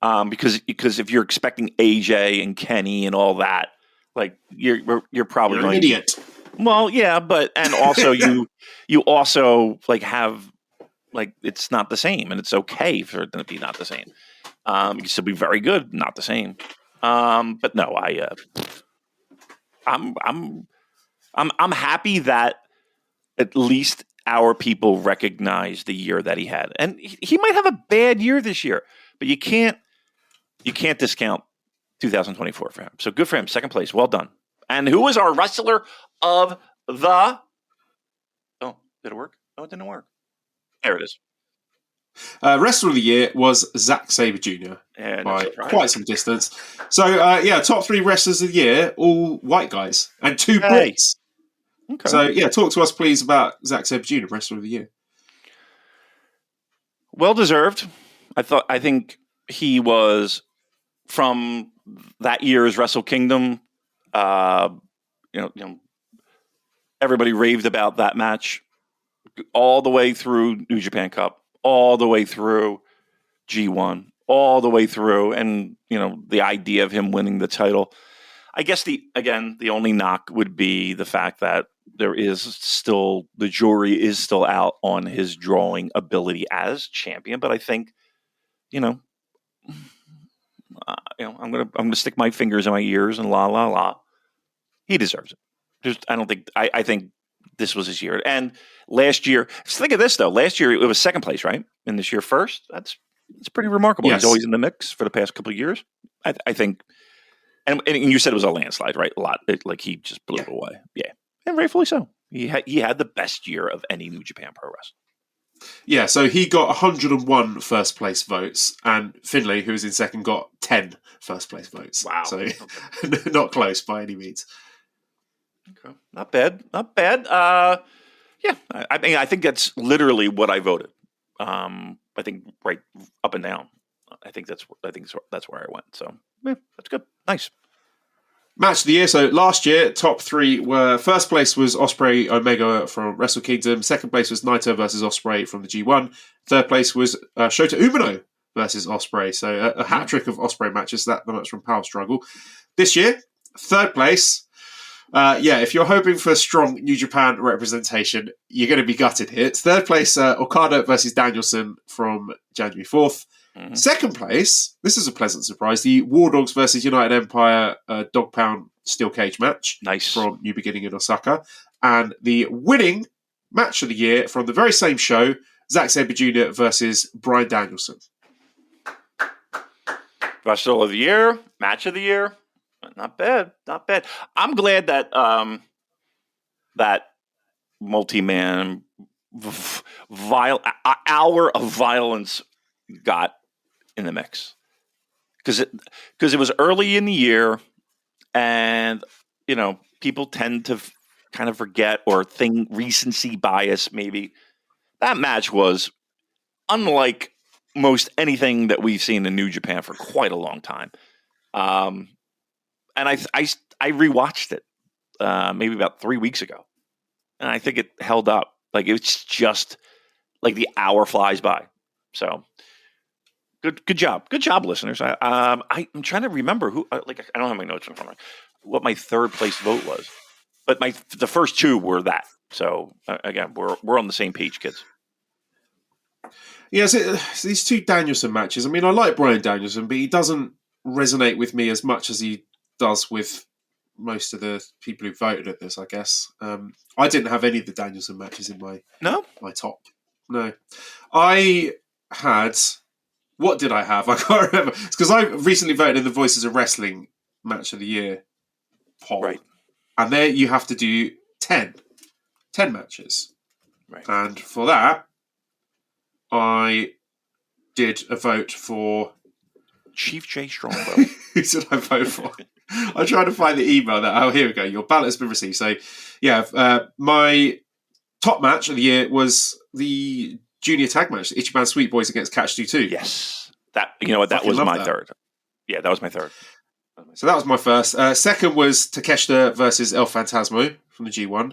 Because if you're expecting AJ and Kenny and all that, like you're probably You're an going idiot. Well, yeah, and also you also like have like it's not the same, and it's okay for it to be not the same. You can still be very good, not the same. But no, I'm happy that at least our people recognize the year that he had, and he might have a bad year this year, but you can't discount 2024 for him. So good for him, second place, well done. And who was our wrestler of the? Oh, did it work? Oh, it didn't work. There it is. Wrestler of the year was Zack Sabre Jr. by quite some distance. So, top 3 wrestlers of the year, all white guys and 2 Brits. Okay. So, talk to us, please, about Zack Sabre Jr., wrestler of the year. Well deserved. I think he was from that year's Wrestle Kingdom. Everybody raved about that match all the way through New Japan Cup, all the way through G1, all the way through, and the idea of him winning the title. I guess the only knock would be the fact that there is still the jury is still out on his drawing ability as champion. But I think, I'm gonna stick my fingers in my ears and la la la. He deserves it. I think this was his year. And last year, think of this though. Last year it was second place, right? And this year first. It's pretty remarkable. Yes. He's always in the mix for the past couple of years. I think. And you said it was a landslide, right? A lot. He just blew it away. Yeah, and rightfully so. He had the best year of any New Japan Pro Wrestling. Yeah, so he got 101 first place votes, and Finlay, who was in second, got 10 first place votes. Wow. So not close by any means. Okay. Not bad. I think that's literally what I voted. I think right up and down. I think that's where I went. So yeah, that's good. Nice. Match of the year. So last year, top 3 were first place was Ospreay Omega from Wrestle Kingdom. Second place was Naito versus Ospreay from the G1. Third place was Shota Umino versus Ospreay. So a hat trick of Ospreay matches. That much from Power Struggle. This year, third place. If you're hoping for strong New Japan representation, you're going to be gutted here. It's third place, Okada versus Danielson from January 4th. Mm-hmm. Second place, this is a pleasant surprise, the War Dogs versus United Empire Dog Pound Steel Cage match. Nice. From New Beginning in Osaka. And the winning match of the year from the very same show, Zack Sabre Jr. versus Bryan Danielson. Wrestler of the year, match of the year. Not bad. I'm glad that that multi-man hour of violence got in the mix because it was early in the year, and people tend to kind of forget or think recency bias. Maybe that match was unlike most anything that we've seen in New Japan for quite a long time. And I rewatched it maybe about 3 weeks ago, and I think it held up. Like it's just like the hour flies by. So good job, listeners. I'm trying to remember who. I don't have my notes in front of me. What my third place vote was, but the first 2 were that. So again, we're on the same page, kids. Yeah, so these 2 Danielson matches. I mean, I like Bryan Danielson, but he doesn't resonate with me as much as he does with most of the people who voted at this, I guess. I didn't have any of the Danielson matches in my top. No. I had... What did I have? I can't remember. It's because I recently voted in the Voices of Wrestling Match of the Year poll. Right. And there you have to do 10 matches. Right. And for that, I did a vote for... Chief J. Strongbow. Who did I vote for? I'm trying to find the email that. Oh, here we go. Your ballot has been received. So, my top match of the year was the junior tag match, Ichiban Sweet Boys against Catch 22. Yes, that was my third. Yeah, that was my third. So that was my first. Second was Takeshita versus El Phantasmo from the G1.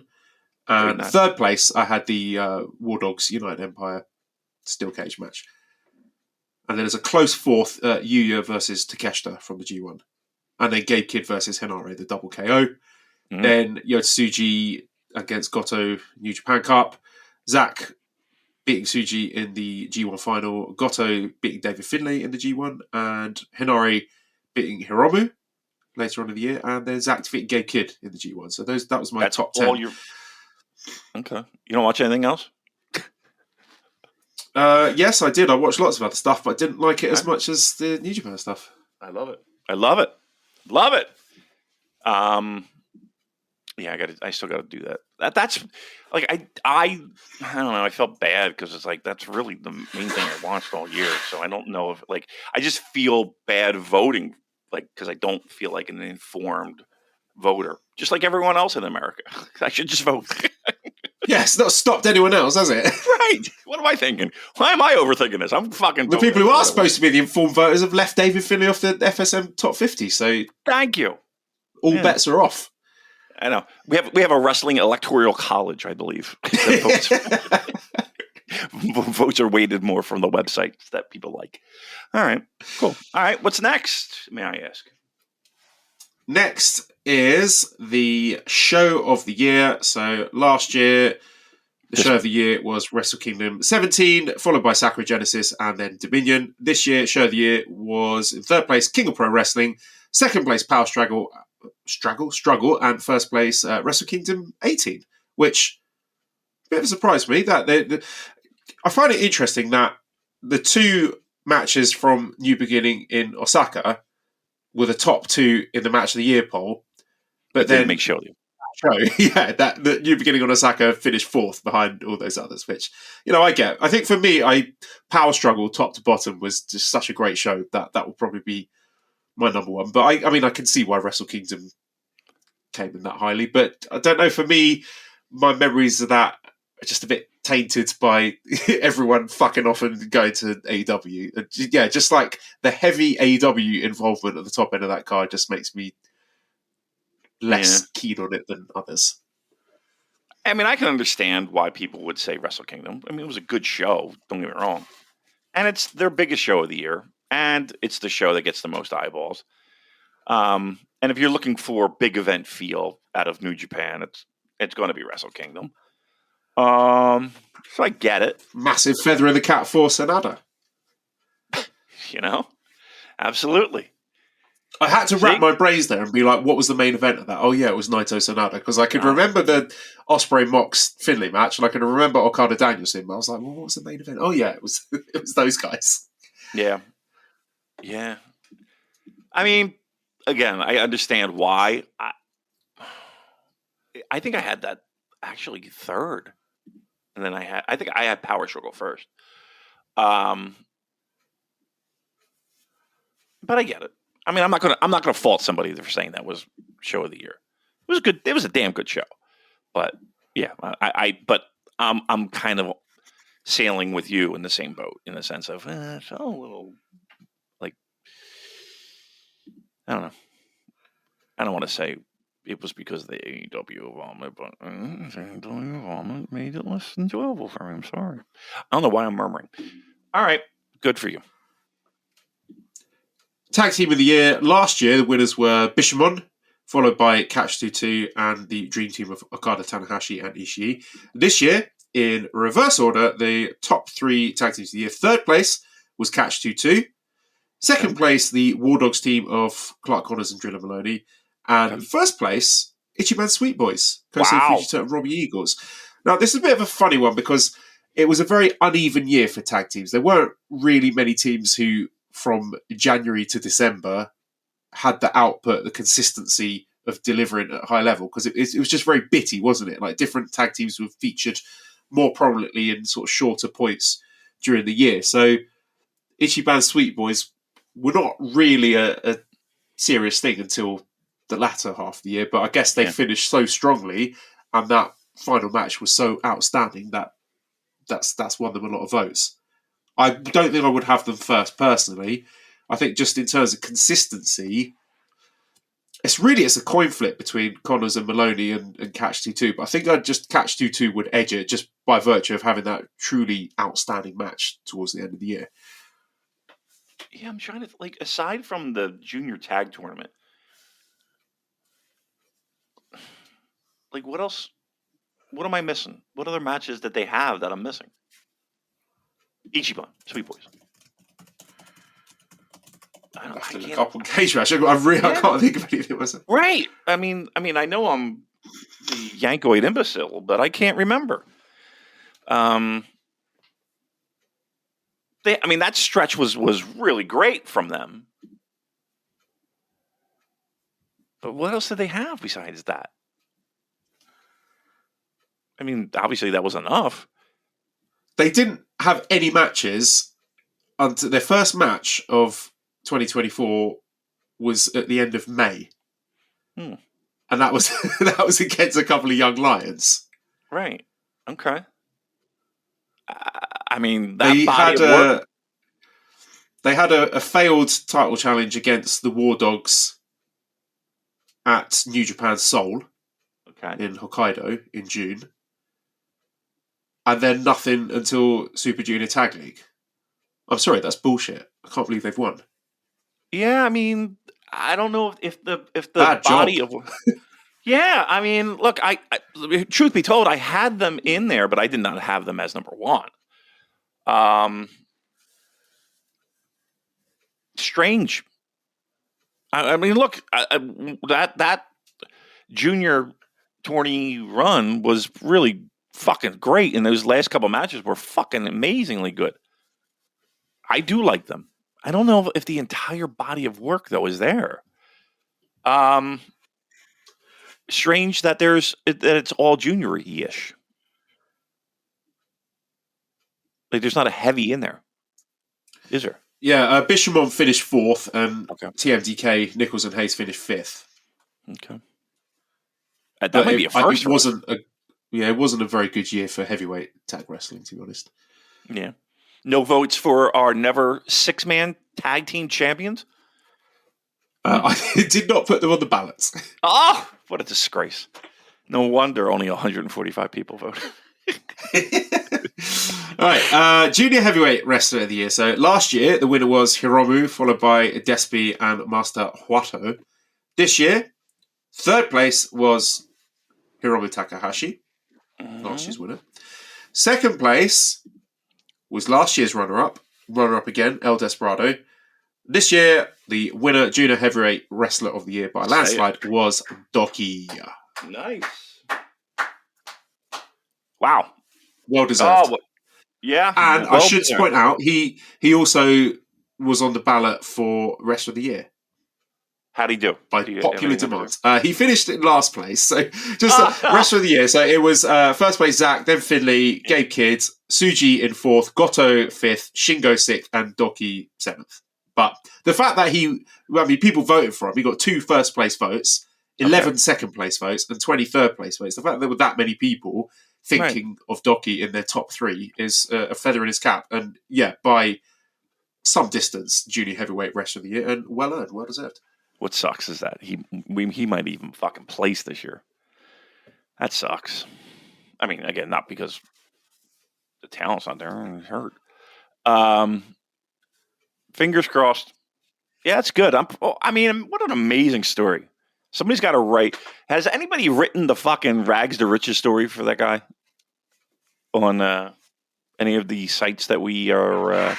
And third place, I had the War Dogs United Empire Steel Cage match. And then there's a close fourth, Yuya versus Takeshita from the G1. And then Gabe Kidd versus Henare, the double KO. Then Yota Tsuji against Goto, New Japan Cup. Zack beating Tsuji in the G1 final. Goto beating David Finlay in the G1. And Henare beating Hiromu later on in the year. And then Zack defeating Gabe Kidd in the G1. So that was my top 10. Okay. You don't watch anything else? Yes, I did. I watched lots of other stuff, but I didn't like it as much as the New Japan stuff. I love it. Love it. Yeah, I still got to do that. That's like I don't know. I felt bad because it's like that's really the main thing I watched all year. So I don't know if like I just feel bad voting like because I don't feel like an informed voter, just like everyone else in America. I should just vote. Yeah, it's not stopped anyone else, has it? Right. What am I thinking? Why am I overthinking this? I'm fucking. The people who are supposed to be the informed voters have left David Finlay off the FSM top 50. So thank you. All bets are off. I know we have a wrestling electoral college, I believe. Votes are weighted more from the websites that people like. All right, cool. All right, what's next? May I ask? Next is the show of the year. So last year, the show of the year was Wrestle Kingdom 17, followed by Sakura Genesis and then Dominion. This year, show of the year was in third place, King of Pro Wrestling. Second place, Power Struggle, and first place, Wrestle Kingdom 18, which a bit of a surprise for me. That I find it interesting that the two matches from New Beginning in Osaka were the top two in the Match of the Year poll, but then make show. Yeah, that the New Beginning on Osaka finished fourth behind all those others, which I get. I think for me, Power Struggle top to bottom was just such a great show that will probably be my number one. But I mean, I can see why Wrestle Kingdom came in that highly, but I don't know. For me, my memories of that are just a bit tainted by everyone fucking off and going to AEW. Yeah, just like the heavy AEW involvement at the top end of that card just makes me less keen on it than others. I mean, I can understand why people would say Wrestle Kingdom. I mean, it was a good show, don't get me wrong. And it's their biggest show of the year. And it's the show that gets the most eyeballs. And if you're looking for big event feel out of New Japan, it's going to be Wrestle Kingdom. So I get it. Massive feather in the cap for Sanada. Absolutely. I had to wrap my brains there and be like, what was the main event of that? Oh, yeah, it was Naito Sanada. Because I could remember the Ospreay Mox Finlay match, and I could remember Okada Danielson. But I was like, well, what was the main event? Oh, yeah, it was those guys. Yeah. Yeah. I mean, again, I understand why. I think I had that actually third. And then I think I had Power Struggle first. But I get it. I mean, I'm not gonna fault somebody for saying that was show of the year. It was good. It was a damn good show. But yeah, I'm kind of sailing with you in the same boat in the sense of it felt a little like I don't know. I don't want to say it was because of the AEW involvement, but AEW involvement made it less enjoyable for me. I'm sorry. I don't know why I'm murmuring. All right, good for you. Tag Team of the Year. Last year, the winners were Bishamon, followed by Catch 22 and the Dream Team of Okada, Tanahashi, and Ishii. This year, in reverse order, the top three Tag Teams of the Year. Third place was Catch 22. Second place, the War Dogs team of Clark Connors and Drilla Maloney. And first place, Ichiban Sweet Boys, Kosei Fujita and Robbie Eagles. Now, this is a bit of a funny one because it was a very uneven year for tag teams. There weren't really many teams who, from January to December, had the output, the consistency of delivering at a high level, because it was just very bitty, wasn't it? Like different tag teams were featured more prominently in sort of shorter points during the year. So Ichiban Sweet Boys were not really a serious thing until the latter half of the year, but I guess they finished so strongly, and that final match was so outstanding that that's won them a lot of votes. I don't think I would have them first personally. I think just in terms of consistency, it's a coin flip between Connors and Maloney and Catch 22, but I think Catch 22 would edge it just by virtue of having that truly outstanding match towards the end of the year. Yeah, I'm trying to like aside from the junior tag tournament, like what else? What am I missing? What other matches that they have that I'm missing? Ichiban, Sweet Boys. I There's a can't. couple of cage matches. I Yeah. can't think of anything. Was it? Right. I mean, I know I'm the Yankoid imbecile, but I can't remember. That stretch was really great from them. But what else did they have besides that? I mean, obviously that was enough. They didn't have any matches until their first match of 2024 was at the end of May. Hmm. And that was that was against a couple of young lions. Right. Okay. That They body had of work. they had a failed title challenge against the War Dogs at New Japan Seoul Okay. in Hokkaido in June. And then nothing until Super Junior Tag League. I'm sorry, that's bullshit. I can't believe they've won. Yeah, I don't know if the Bad body job. of. Yeah, look, I truth be told, I had them in there, but I did not have them as number one. Strange. Look, that junior tourney run was really fucking great, and those last couple matches were fucking amazingly good. I do like them. I don't know if the entire body of work though is there. Strange that it's all junior-ish. Like there's not a heavy in there, is there? Yeah, Bishamon finished fourth, and Okay. TMDK, Nichols and Hayes finished fifth. Okay. That might be a first. It wasn't a very good year for heavyweight tag wrestling, to be honest. Yeah. No votes for our never 6-man tag team champions. I did not put them on the ballots. Oh, what a disgrace. No wonder only 145 people voted. All right, Junior Heavyweight Wrestler of the Year. So last year, the winner was Hiromu, followed by Despi and Master Huato. This year, third place was Hiromu Takahashi, last year's winner. Second place was last year's runner-up again, El Desperado. This year, the winner, Junior Heavyweight Wrestler of the Year by landslide, was Doki. Nice. Wow. Well deserved. Oh, yeah. And I should point out, he also was on the ballot for Wrestler of the Year. How'd he do? By popular demand. He finished in last place. So just Wrestler of the Year. So it was first place Zach, then Finley, Gabe Kidd, Suji in fourth, Goto fifth, Shingo sixth, and Doki seventh. But the fact that people voted for him, he got 2 first place votes, 11 second place votes, and 20 third place votes. The fact that there were that many people thinking of Doki in their top 3 is a feather in his cap. And yeah, by some distance, Junior Heavyweight Wrestler of the Year, and well earned, well deserved. What sucks is that he might even fucking place this year. That sucks. Again, not because the talent's not there, he's hurt. Fingers crossed. Yeah, it's good. What an amazing story. Somebody's got to write. Has anybody written the fucking rags to riches story for that guy on any of the sites that we are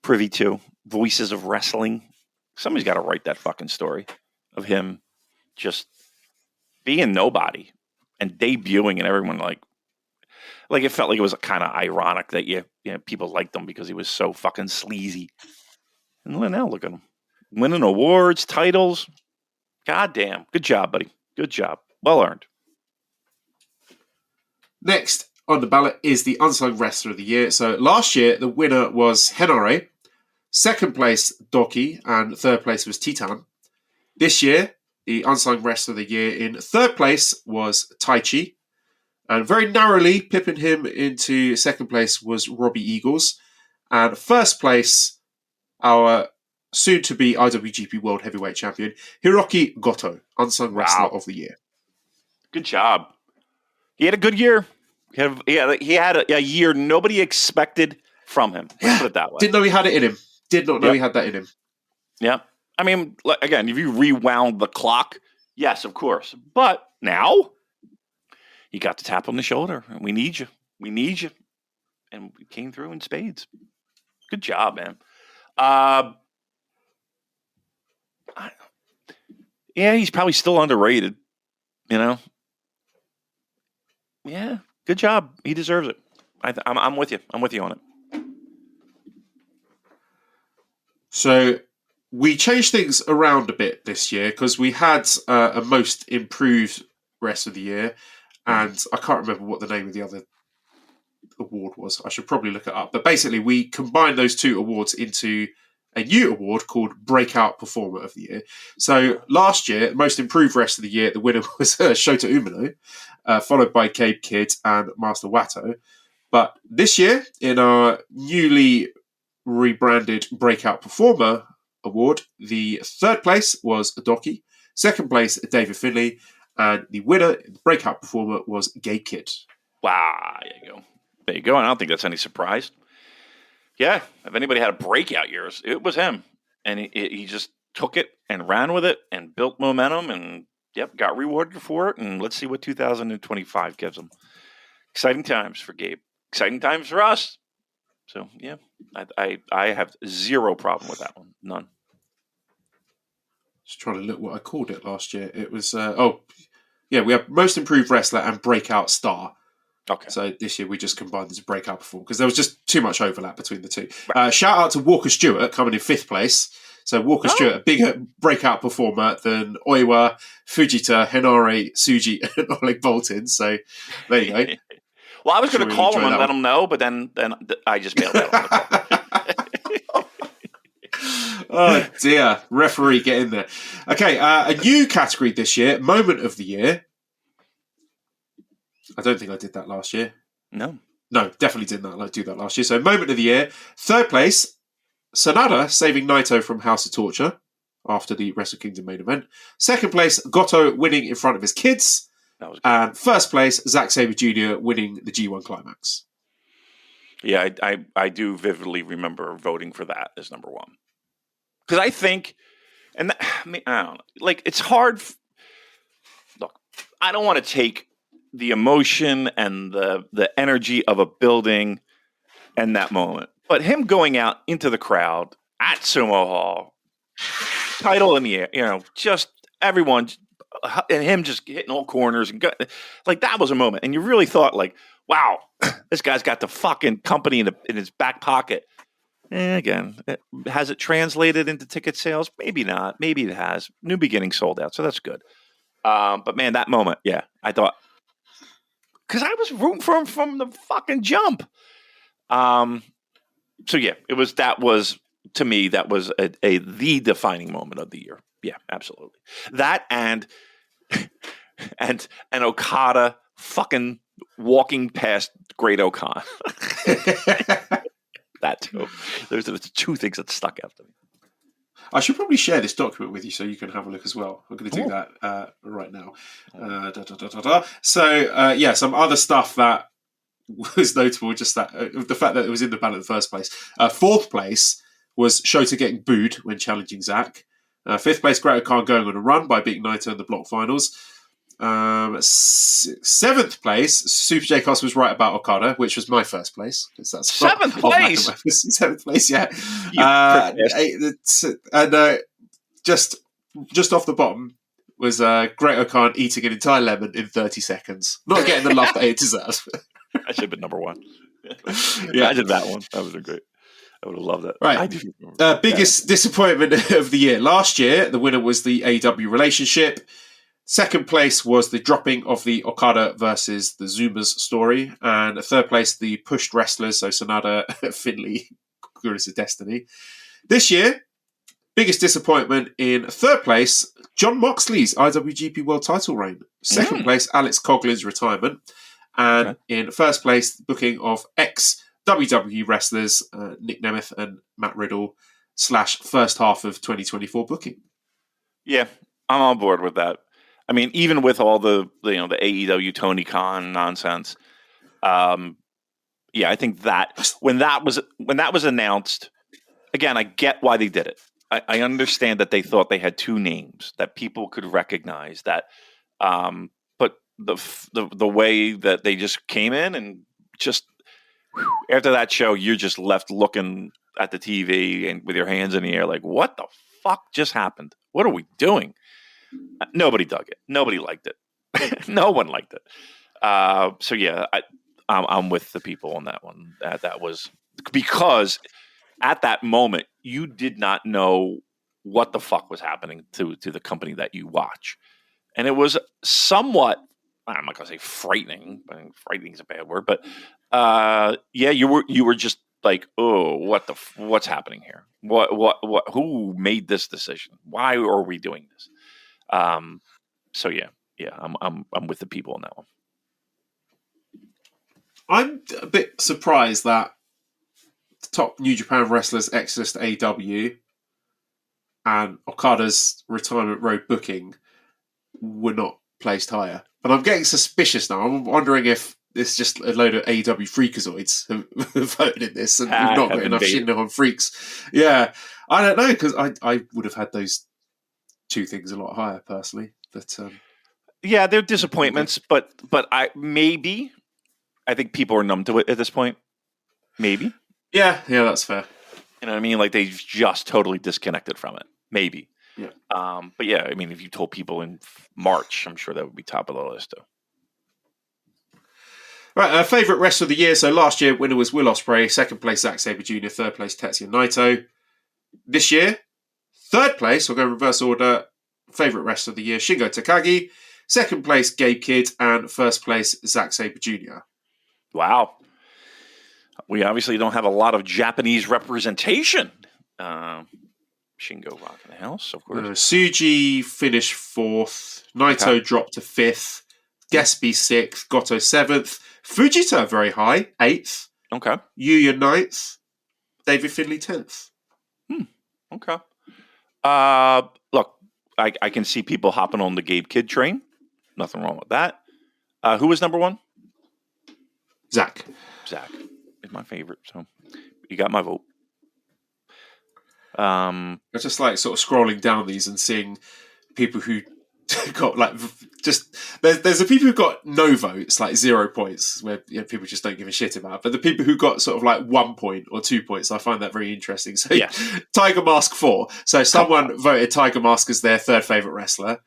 privy to? Voices of Wrestling. Somebody's got to write that fucking story of him just being nobody and debuting, and everyone like it felt like it was kind of ironic that people liked him because he was so fucking sleazy. And now look at him winning awards, titles. God damn. Good job, buddy. Good job. Well earned. Next on the ballot is the Unsung Wrestler of the Year. So last year, the winner was Henare. Second place, Doki. And third place was Titan. This year, the Unsung Wrestler of the Year in third place was Taichi. And very narrowly pipping him into second place was Robbie Eagles. And first place, our soon-to-be IWGP World Heavyweight Champion, Hiroki Goto, Unsung Wrestler of the Year. Good job. He had a good year. He had a year nobody expected from him. Let's put it that way. Didn't know he had it in him. Did not know he had that in him. Yeah. I mean, again, if you rewound the clock, yes, of course. But now, you got to tap on the shoulder. We need you. We need you. And we came through in spades. Good job, man. Yeah, he's probably still underrated. You know? Yeah, good job. He deserves it. I'm with you. I'm with you on it. So we changed things around a bit this year because we had a most improved rest of the year, and I can't remember what the name of the other award was. I should probably look it up. But basically, we combined those two awards into a new award called Breakout Performer of the Year. So last year, most improved rest of the year, the winner was Shota Umino, followed by Gabe Kidd and Master Watto. But this year, in our newly rebranded Breakout Performer Award, the third place was Adoki, second place David Finley, and the winner, the Breakout Performer, was Gabe Kidd. Wow, there you go. There you go. I don't think that's any surprise. Yeah, if anybody had a breakout years, it was him. And he just took it and ran with it and built momentum and, got rewarded for it. And let's see what 2025 gives him. Exciting times for Gabe. Exciting times for us. So, yeah, I have zero problem with that one. None. Just trying to look what I called it last year. It was, we have Most Improved Wrestler and Breakout Star. Okay. So this year we just combined this Breakout Performer because there was just too much overlap between the two. Right. Shout out to Walker Stewart coming in 5th place. So Walker Stewart, a bigger breakout performer than Oiwa, Fujita, Henare, Suji, and Oleg Bolton. So there you go. Well, I was going to call him and let him know, but then I just bailed out. Oh dear, referee, get in there. Okay, a new category this year, Moment of the Year. I don't think I did that last year. No, definitely did not do that last year. So Moment of the Year, third place, Sanada saving Naito from House of Torture after the Wrestle Kingdom main event. Second place, Goto winning in front of his kids. that was good. And first place, Zack Sabre Jr. winning the G1 Climax. Yeah, I do vividly remember voting for that as number one. Because I think, I don't know, like, it's hard. Look, I don't want to take the emotion and the energy of a building and that moment. But him going out into the crowd at Sumo Hall, title in the air, just everyone, and him just hitting all corners. And like, that was a moment. And you really thought, like, wow, this guy's got the fucking company in his back pocket. And again, has it translated into ticket sales? Maybe not. Maybe it has. New Beginning sold out, so that's good. But man, that moment, I thought, because I was rooting for him from the fucking jump. So yeah, that was to me the defining moment of the year. Yeah, absolutely. That and Okada fucking walking past Great O'Khan. That too. Those are the two things that stuck out to me. I should probably share this document with you so you can have a look as well. I'm going to do that right now. So, some other stuff that was notable, just that the fact that it was in the ballot in the first place. Fourth place was Shota getting booed when challenging Zack. Fifth place, Great O'Khan going on a run by beating Naito in the block finals. Seventh place, Super J Cost was right about Okada, which was my first place. That's seventh place. Seventh place, yeah. Just off the bottom was Great O'Khan eating an entire lemon in 30 seconds, not getting the love that it deserves. I should have been number one. Yeah, I did that one. That was great. I would have loved that. Right. Biggest disappointment of the year. Last year, the winner was the AEW relationship. Second place was the dropping of the Okada versus the Zumas story. And third place, the pushed wrestlers, so Sanada, Finley, Goddess of Destiny. This year, biggest disappointment in third place, Jon Moxley's IWGP World title reign. Second place, Alex Coughlin's retirement. And in first place, the booking of ex-WWE wrestlers, Nick Nemeth and Matt Riddle, / first half of 2024 booking. Yeah, I'm on board with that. I mean, even with all the AEW Tony Khan nonsense, I think that when that was announced, again, I get why they did it. I understand that they thought they had two names that people could recognize. That, but the way that they just came in and just after that show, you're just left looking at the TV and with your hands in the air, like, what the fuck just happened? What are we doing? Nobody dug it. Nobody liked it. No one liked it. So yeah, I'm with the people on that one. That was because at that moment you did not know what the fuck was happening to the company that you watch, and it was somewhat. I'm not gonna say frightening. I think frightening is a bad word, but yeah, you were just like, oh, what's happening here? What? Who made this decision? Why are we doing this? So yeah, I'm with the people on that one. I'm a bit surprised that the top New Japan wrestlers exodus to AEW and Okada's retirement road booking were not placed higher. And I'm getting suspicious now. I'm wondering if it's just a load of AEW freakazoids who voted in this and we've not got enough Shinno on freaks. Yeah, I don't know, because I would have had those two things a lot higher personally. But yeah, they're disappointments, but I think people are numb to it at this point. Maybe. Yeah, that's fair. You know what I mean? Like they've just totally disconnected from it. Maybe. Yeah. But yeah, I mean, if you told people in March, I'm sure that would be top of the list too. Right, favourite wrestler of the year. So last year, winner was Will Ospreay. Second place, Zack Sabre Jr. Third place, Tetsuya Naito. This year, third place, we'll go in reverse order. Favourite wrestler of the year, Shingo Takagi. Second place, Gabe Kidd. And first place, Zack Sabre Jr. Wow. We obviously don't have a lot of Japanese representation. Shingo rocking the house, of course. Tsuji finished fourth. Naito dropped to fifth. Gatsby sixth. Goto seventh. Fujita very high, eighth. Okay. Yuya ninth. David Finlay 10th. Okay. Look, I can see people hopping on the Gabe Kidd train. Nothing wrong with that. Who was number one? Zach is my favorite, so you got my vote. I just like sort of scrolling down these and seeing people who got like just there's the people who got no votes, like 0 points, where people just don't give a shit about. But the people who got sort of like 1 point or 2 points, I find that very interesting. So yeah. Tiger Mask 4. So someone voted Tiger Mask as their third favorite wrestler.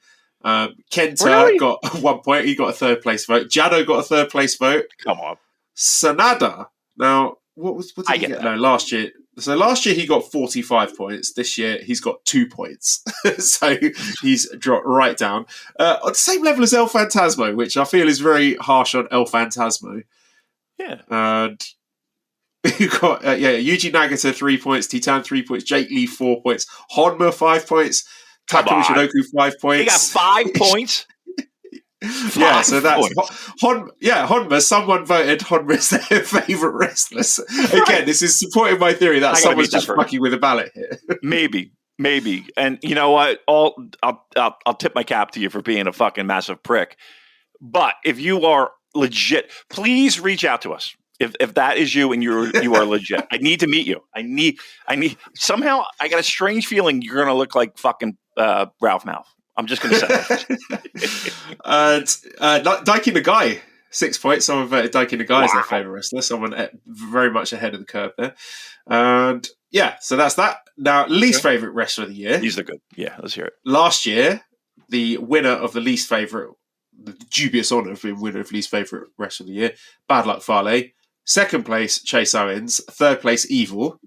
Kenta got 1 point. He got a third place vote. Jado got a third place vote. Come on. Sanada. Now, what did he get? No, last year. So last year he got 45 points. This year he's got 2 points. So he's dropped right down. On the same level as El Phantasmo, which I feel is very harsh on El Phantasmo. Yeah. And you got Yuji Nagata 3 points, Titan 3 points, Jake Lee 4 points, Honma 5 points, Takumi Shinoku 5 points. He got 5 points? Yeah, so that's Honma. Someone voted Honma as their favourite wrestlers. Again, this is supporting my theory that someone's just fucking with a ballot here. Maybe, and you know what? I'll tip my cap to you for being a fucking massive prick. But if you are legit, please reach out to us. If that is you and you are legit, I need to meet you. I need somehow. I got a strange feeling you're gonna look like fucking Ralph Malph. I'm just going to say that. Daiki Nagai, 6 points. Someone voted Daiki Nagai as their favourite wrestler. Someone very much ahead of the curve there. And yeah, so that's that. Now, least favourite wrestler of the year. These are good. Yeah, let's hear it. Last year, the winner of the least favourite, the dubious honour of being winner of least favourite wrestler of the year, Bad Luck Fale. Second place, Chase Owens. Third place, Evil.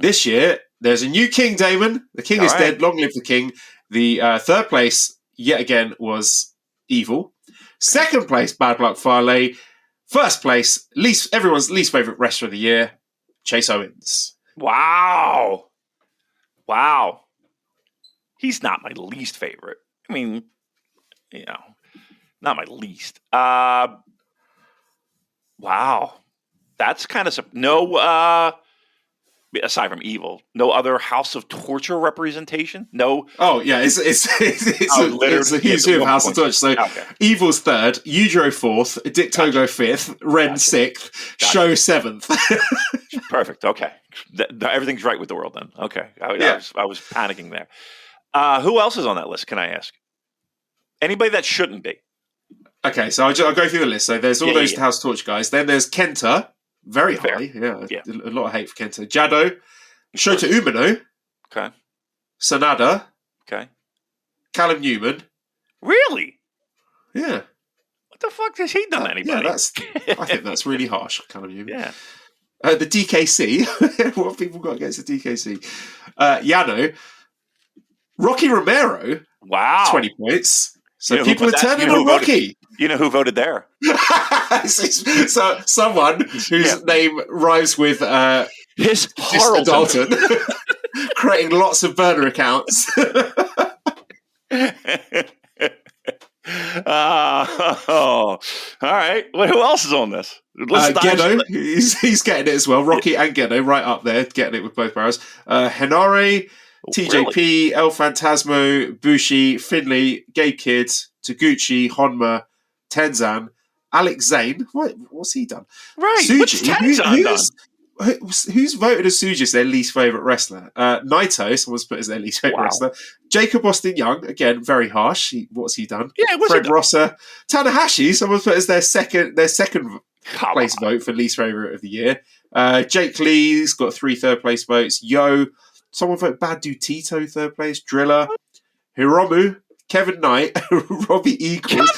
This year, there's a new king, Damon. The king is dead. Long live the king. The third place, yet again, was Evil. Second place, Bad Luck Fale. First place, everyone's least favourite wrestler of the year, Chase Owens. Wow. He's not my least favourite. I mean, not my least. Wow. That's kind of... No, aside from evil, no other House of Torture representation? No. Oh yeah, it's a who's who of House of Torture. So okay. Evil's third, Udro fourth, Dick Togo fifth, Ren sixth, Show seventh. Perfect. Okay, everything's right with the world then. Okay, I was panicking there. Who else is on that list? Can I ask? Anybody that shouldn't be? Okay, so I'll go through the list. So there's all those House of Torture guys. Then there's Kenta, very high. Yeah, a lot of hate for Kenta. Jado, Shota Umino. Okay. Sanada. Okay. Callum Newman. Really? Yeah. What the fuck has he done to anybody? Yeah, I think that's really harsh, Callum Newman. Yeah. The DKC. What have people got against the DKC? Yano. Rocky Romero. Wow. 20 points. So people are turning on Rocky. You know who voted there? So someone whose name rhymes with his Dalton, creating lots of burner accounts. All right. Well, who else is on this? Gedo, he's getting it as well. Rocky and Gedo right up there, getting it with both barrels. Henare, TJP, El Phantasmo, Bushi, Finley, Gay Kid, Taguchi, Honma, Tenzan, Alex Zane. What's he done? Right. Suji, what's Tenzan done? Who's voted as Suji as their least favourite wrestler? Naito, someone's put as their least favourite wrestler. Jacob Austin Young, again, very harsh. What's he done? Yeah, Fred Rosser. Tanahashi, someone's put as their second place vote for least favourite of the year. Jake Lee's got 3 third place votes. Yo, someone voted Bad Dude Tito, third place. Driller. Hiromu. Kevin Knight, Robbie Eagles.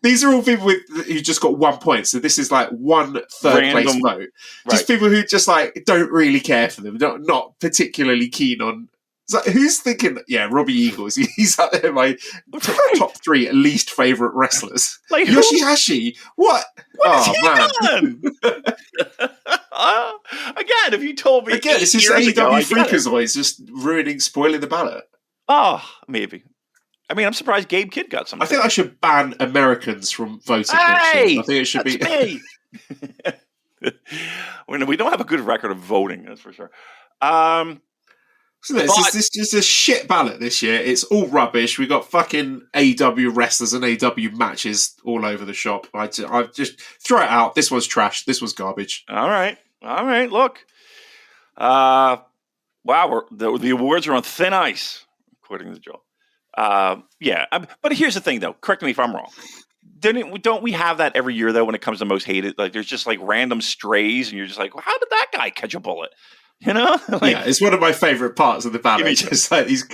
These are all people who just got 1 point. So this is like one third place vote. Right. Just people who just like don't really care for them, not particularly keen on. So who's thinking? Yeah, Robbie Eagles. He's up there my top 3 least favorite wrestlers. Like Yoshihashi. What? Done? Again, if you told me, it's just AEW Freakazoids just spoiling the ballot. Oh, maybe. I mean, I'm surprised Gabe Kidd got something. I think I should ban Americans from voting. I think it should be me. We don't have a good record of voting, that's for sure. This is just a shit ballot this year. It's all rubbish. We got fucking AEW wrestlers and AEW matches all over the shop. I just throw it out. This one's trash. This one's garbage. All right. Look, wow, the awards are on thin ice, according to Joel. But here's the thing, though. Correct me if I'm wrong. Don't we have that every year, though, when it comes to most hated? Like, there's just like random strays, and you're just like, well, how did that guy catch a bullet? You know? It's one of my favorite parts of the ballot. It's like these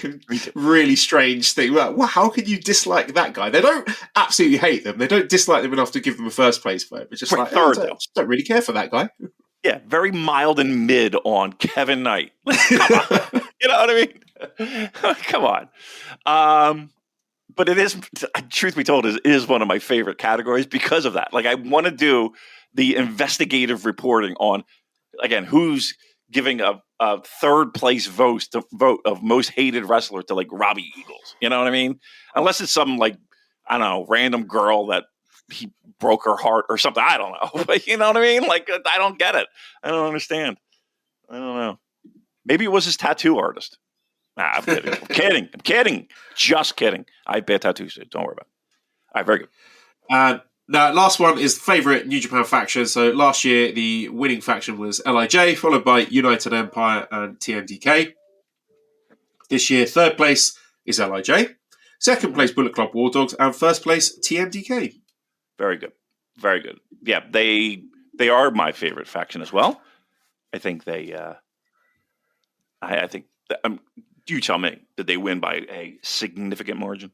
really strange things. Well, how can you dislike that guy? They don't absolutely hate them. They don't dislike them enough to give them a first place vote. But just don't really care for that guy. Yeah, very mild and mid on Kevin Knight. Come on. You know what I mean? Come on. But it is, truth be told, is one of my favorite categories because of that. Like, I want to do the investigative reporting on, again, who's giving a third place vote of most hated wrestler to like Robbie Eagles. You know what I mean? Unless it's some like, I don't know, random girl that he broke her heart or something. I don't know. But you know what I mean? Like, I don't get it. I don't understand. I don't know. Maybe it was his tattoo artist. Nah, I'm kidding. I'm kidding. Just kidding. I pay tattoos. Don't worry about it. All right, very good. Now, last one is favorite New Japan faction. So last year, the winning faction was LIJ, followed by United Empire and TMDK. This year, third place is LIJ. Second place, Bullet Club War Dogs. And first place, TMDK. Very good. Very good. Yeah, they are my favorite faction as well. I think they... I think... you tell me, did they win by a significant margin?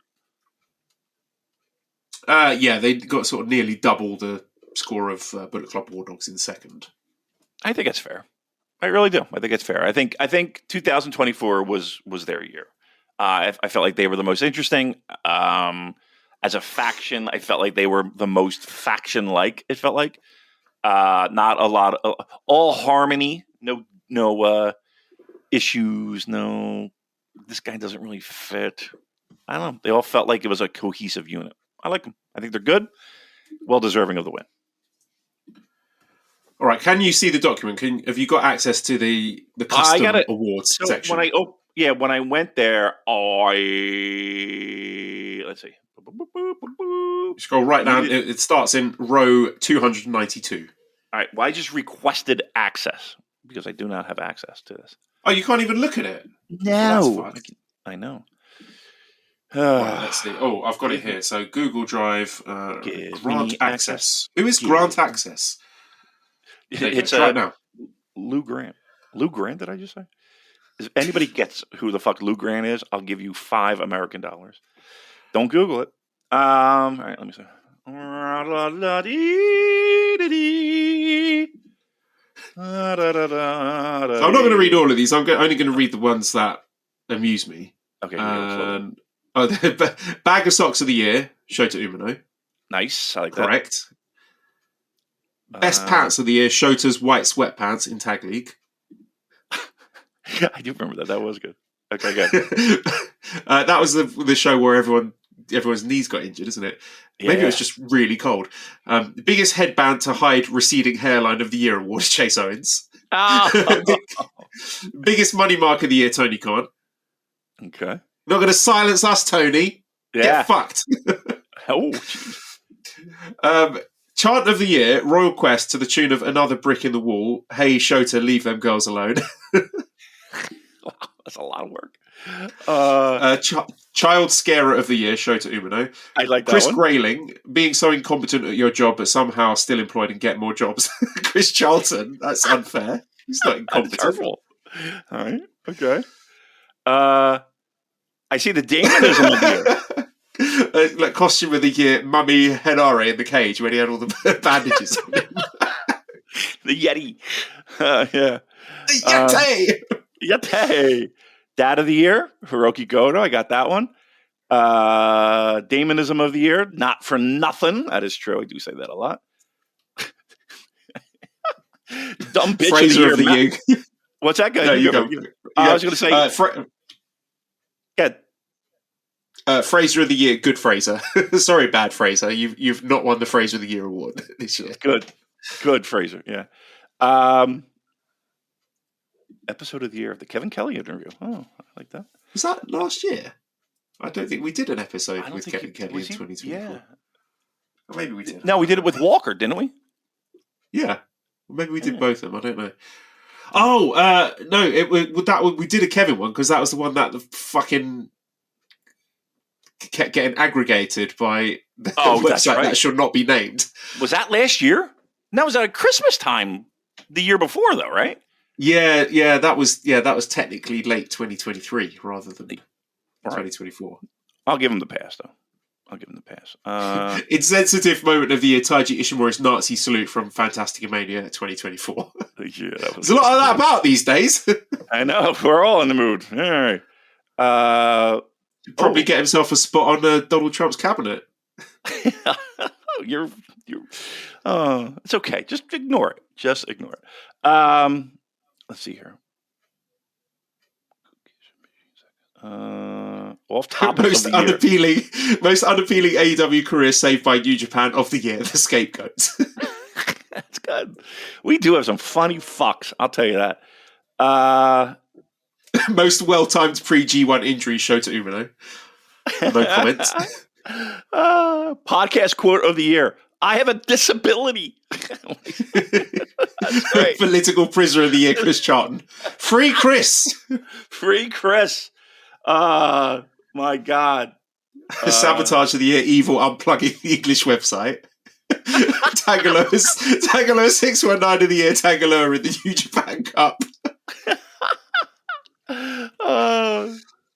They got sort of nearly double the score of Bullet Club War Dogs in second. I think it's fair. I really do. I think it's fair. I think 2024 was their year. I felt like they were the most interesting. As a faction, I felt like they were the most faction-like. It felt like not a lot of all harmony. No issues. No, this guy doesn't really fit. I don't know. They all felt like it was a cohesive unit. I like them. I think they're good. Well deserving of the win. All right, can you see the document? Have you got access to the custom awards section? When I went there, let's see. Scroll right down. It starts in row 292. All right. Well, I just requested access because I do not have access to this. Oh, you can't even look at it? No. Well, that's fun. I know. Right, let's see. Oh, I've got it here. So Google Drive, grant access. Who is grant access? It's right now. Lou Grant. Lou Grant, did I just say? If anybody gets who the fuck Lou Grant is, I'll give you $5 American. Don't Google it. All right, let me see. I'm not going to read all of these. I'm only going to read the ones that amuse me. Okay. The bag of socks of the year, Shota Umino. Nice. I like that. Correct. Best pants of the year, Shota's white sweatpants in Tag League. I do remember that. That was good. Okay, good. That was the show where everyone's knees got injured, isn't it? Yeah. Maybe it was just really cold. Biggest headband to hide receding hairline of the year award, Chase Owens. Oh. Biggest money mark of the year, Tony Khan. Okay. Not going to silence us, Tony. Yeah. Get fucked. Oh. Chant of the year, Royal Quest to the tune of Another Brick in the Wall. Hey, Shota, leave them girls alone. That's a lot of work. Child Scarer of the Year, Shota Umino. I like that Chris one. Grayling, being so incompetent at your job but somehow still employed and get more jobs. Chris Charlton, that's unfair. He's not incompetent. That's terrible. All right, okay. I see the Damonism of the year. Like costume of the year, Mummy Henare in the cage when he had all the bandages on him. The Yeti. Yeah. The Yeti! Yeti. Dad of the year, Hiroki Goto. I got that one. Damonism of the year, not for nothing. That is true. I do say that a lot. Dumb bitch Fraser of the year. What's that guy? No, you go. I was going to say. Fraser of the year, good Fraser. Sorry, bad Fraser. You've not won the Fraser of the Year award this year. Good Fraser. Yeah. Episode of the year of the Kevin Kelly interview. Oh, I like that. Was that last year? I don't think we did an episode with Kevin Kelly in 2024. Yeah. Or maybe we did. No, we did it with Walker, didn't we? Yeah. Maybe we did both of them. I don't know. Oh, no. We did a Kevin one because that was the one that the fucking kept getting aggregated by the website that should not be named. Was that last year? No, was that at Christmas time the year before, though, right? Yeah, that was technically late 2023 rather than 2024. I'll give him the pass, though. Insensitive moment of the year, Taiji Ishimori's Nazi salute from Fantastica Mania 2024. Yeah, there's a lot of that about these days. I know. We're all in the mood. All right. Probably get himself a spot on Donald Trump's cabinet. You're it's okay. Just ignore it. Let's see here. Off topic most of the unappealing AEW career saved by New Japan of the year, the Scapegoat. That's good. We do have some funny fucks, I'll tell you that. Most well-timed pre-G1 injury, Shota Umino. No comments. Podcast quote of the year. I have a disability. That's great. Political prisoner of the year, Chris Charlton. Free Chris. Free Chris. My God. Sabotage of the year, Evil unplugging the English website. Tagaloa 619 of the year, Tagaloa in the New Japan Cup.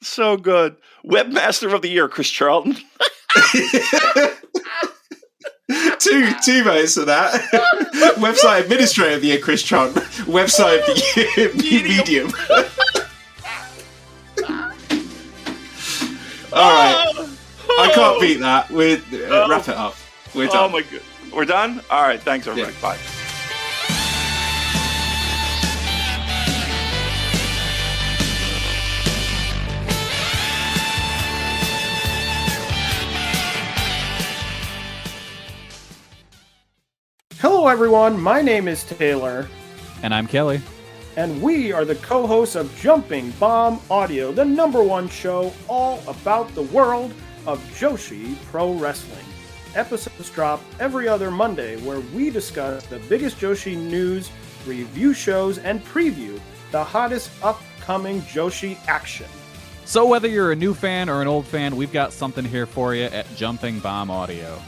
So good. Webmaster of the year, Chris Charlton. Two votes for that. Website administrator of the year, Chris Charlton. Website of the year, Medium. All right, I can't beat that. Wrap it up. We're done. Oh my god, we're done. All right, thanks everybody. Yeah. Bye. Hello Hello, everyone. My name is Taylor. And I'm Kelly. And we are the co-hosts of Jumping Bomb Audio, the #1 show all about the world of Joshi Pro Wrestling. Episodes drop every other Monday where we discuss the biggest Joshi news, review shows, and preview the hottest upcoming Joshi action. So whether you're a new fan or an old fan, we've got something here for you at Jumping Bomb Audio.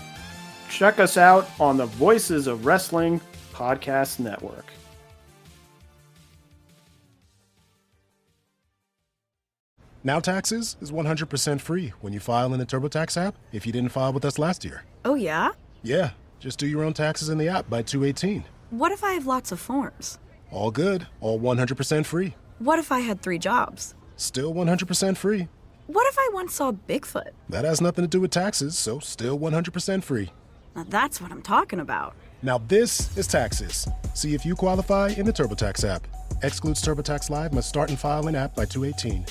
Check us out on the Voices of Wrestling Podcast Network. Now Taxes is 100% free when you file in the TurboTax app if you didn't file with us last year. Oh, yeah? Yeah, just do your own taxes in the app by 2/18. What if I have lots of forms? All good, all 100% free. What if I had 3 jobs? Still 100% free. What if I once saw Bigfoot? That has nothing to do with taxes, so still 100% free. Now that's what I'm talking about. Now this is Taxes. See if you qualify in the TurboTax app. Excludes TurboTax Live, must start and file in app by 2/18.